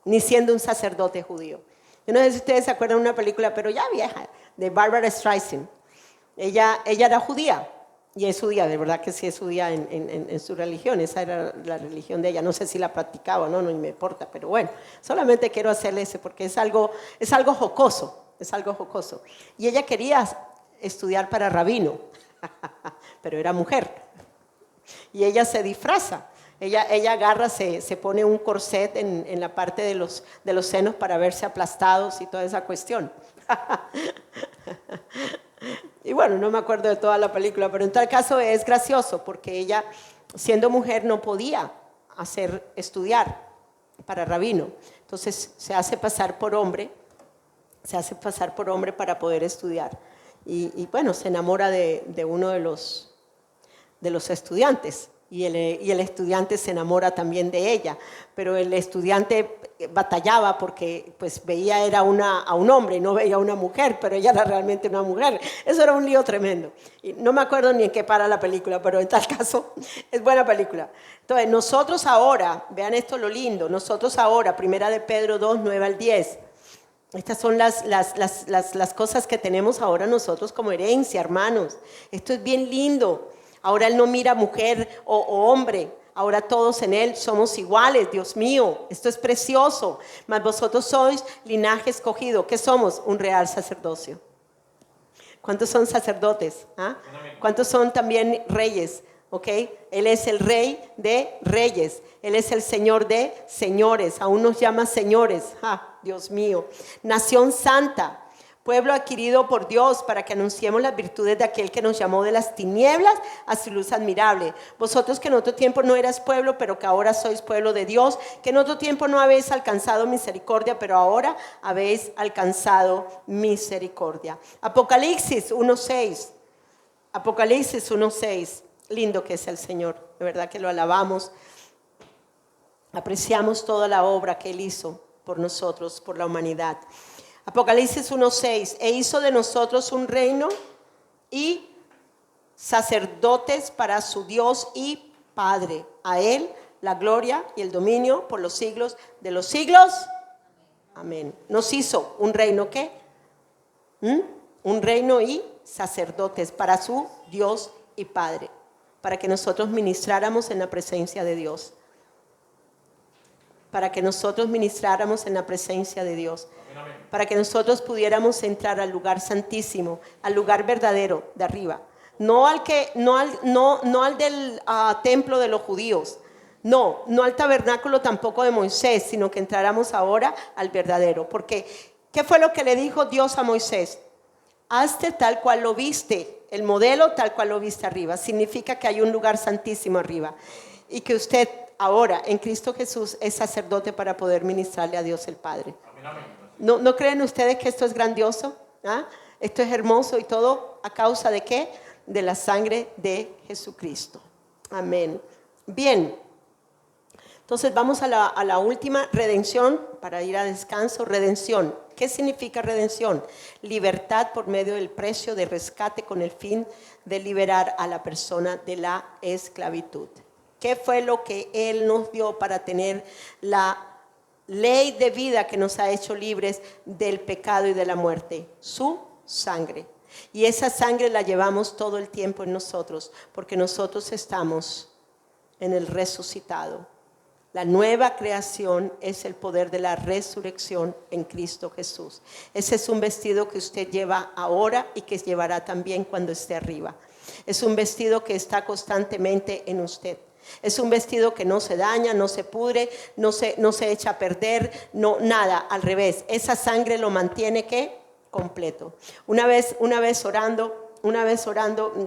Ni siendo un sacerdote judío. Yo no sé si ustedes se acuerdan de una película, pero ya vieja, de Barbara Streisand. Ella era judía. Y es judía, de verdad que sí es judía en su religión. Esa era la religión de ella. No sé si la practicaba o no, no me importa. Pero bueno, solamente quiero hacerle ese porque es algo jocoso. Es algo jocoso. Y ella quería estudiar para rabino, pero era mujer. Y ella se disfraza. Ella agarra, se pone un corset en la parte de los senos para verse aplastados y toda esa cuestión. Y bueno, no me acuerdo de toda la película, pero en tal caso es gracioso porque ella, siendo mujer, no podía estudiar para rabino. Entonces se hace pasar por hombre para poder estudiar. Y bueno, se enamora de uno de los estudiantes. Y el estudiante se enamora también de ella, pero el estudiante batallaba porque pues veía a un hombre y no veía a una mujer, pero ella era realmente una mujer. Eso era un lío tremendo. Y no me acuerdo ni en qué para la película, pero en tal caso es buena película. Entonces nosotros ahora, vean esto lo lindo, nosotros ahora, primera de Pedro 2, 9 al 10, estas son las cosas que tenemos ahora nosotros como herencia, hermanos. Esto es bien lindo. Ahora Él no mira mujer o hombre. Ahora todos en Él somos iguales, Dios mío. Esto es precioso. Mas vosotros sois linaje escogido. ¿Qué somos? Un real sacerdocio. ¿Cuántos son sacerdotes? ¿Ah? ¿Cuántos son también reyes? ¿Ok? Él es el rey de reyes. Él es el señor de señores. Aún nos llama señores. ¡Ah, Dios mío! Nación santa. Pueblo adquirido por Dios para que anunciemos las virtudes de aquel que nos llamó de las tinieblas a su luz admirable. Vosotros que en otro tiempo no eras pueblo, pero que ahora sois pueblo de Dios, que en otro tiempo no habéis alcanzado misericordia, pero ahora habéis alcanzado misericordia. Apocalipsis 1:6. Apocalipsis 1:6. Lindo que es el Señor, de verdad que lo alabamos. Apreciamos toda la obra que Él hizo por nosotros, por la humanidad. Apocalipsis 1:6, e hizo de nosotros un reino y sacerdotes para su Dios y Padre. A Él la gloria y el dominio por los siglos de los siglos. Amén. Nos hizo un reino, ¿qué? Un reino y sacerdotes para su Dios y Padre, para que nosotros ministráramos en la presencia de Dios. Para que nosotros ministráramos en la presencia de Dios. Para que nosotros pudiéramos entrar al lugar santísimo, al lugar verdadero de arriba. No al del templo de los judíos. No al tabernáculo tampoco de Moisés, sino que entráramos ahora al verdadero. Porque, ¿qué fue lo que le dijo Dios a Moisés? Hazte tal cual lo viste, el modelo tal cual lo viste arriba. Significa que hay un lugar santísimo arriba. Y que usted ahora en Cristo Jesús es sacerdote para poder ministrarle a Dios el Padre. ¿No creen ustedes que esto es grandioso? ¿Ah? Esto es hermoso y todo a causa de ¿qué? De la sangre de Jesucristo. Amén. Bien. Entonces vamos a la última, redención, para ir a descanso. Redención. ¿Qué significa redención? Libertad por medio del precio de rescate con el fin de liberar a la persona de la esclavitud. ¿Qué fue lo que Él nos dio para tener la ley de vida que nos ha hecho libres del pecado y de la muerte? Su sangre. Y esa sangre la llevamos todo el tiempo en nosotros, porque nosotros estamos en el resucitado. La nueva creación es el poder de la resurrección en Cristo Jesús. Ese es un vestido que usted lleva ahora y que llevará también cuando esté arriba. Es un vestido que está constantemente en usted. Es un vestido que no se daña, no se pudre, no se echa a perder, no, nada, al revés. Esa sangre lo mantiene, ¿qué? Completo. Una vez orando,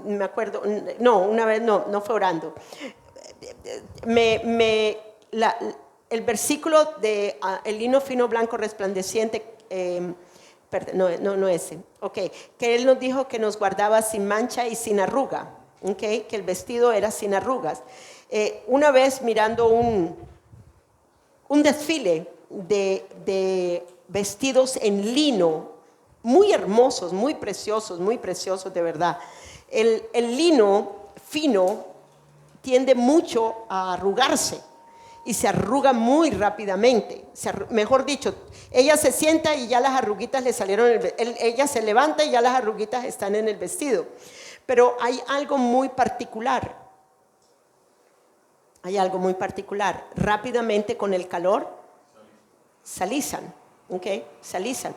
me acuerdo, no fue orando. El versículo de el lino fino, blanco, resplandeciente, no ese, okay, que Él nos dijo que nos guardaba sin mancha y sin arruga, okay, que el vestido era sin arrugas. Una vez mirando un desfile de vestidos en lino, muy hermosos, muy preciosos de verdad. El lino fino tiende mucho a arrugarse y se arruga muy rápidamente. Mejor dicho, ella se sienta y ya las arruguitas le salieron, ella se levanta y ya las arruguitas están en el vestido. Pero hay algo muy particular. Rápidamente con el calor salizan, ¿okay? Salizan.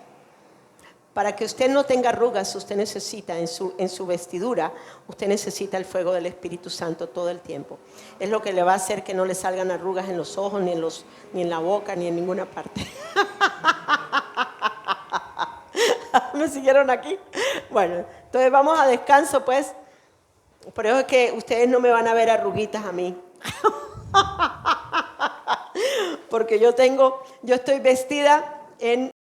Para que usted no tenga arrugas, usted necesita en su vestidura, usted necesita el fuego del Espíritu Santo todo el tiempo. Es lo que le va a hacer que no le salgan arrugas en los ojos, ni en la boca, ni en ninguna parte. ¿Me siguieron aquí? Bueno, entonces vamos a descanso, pues. Por eso es que ustedes no me van a ver arruguitas a mí. Porque yo estoy vestida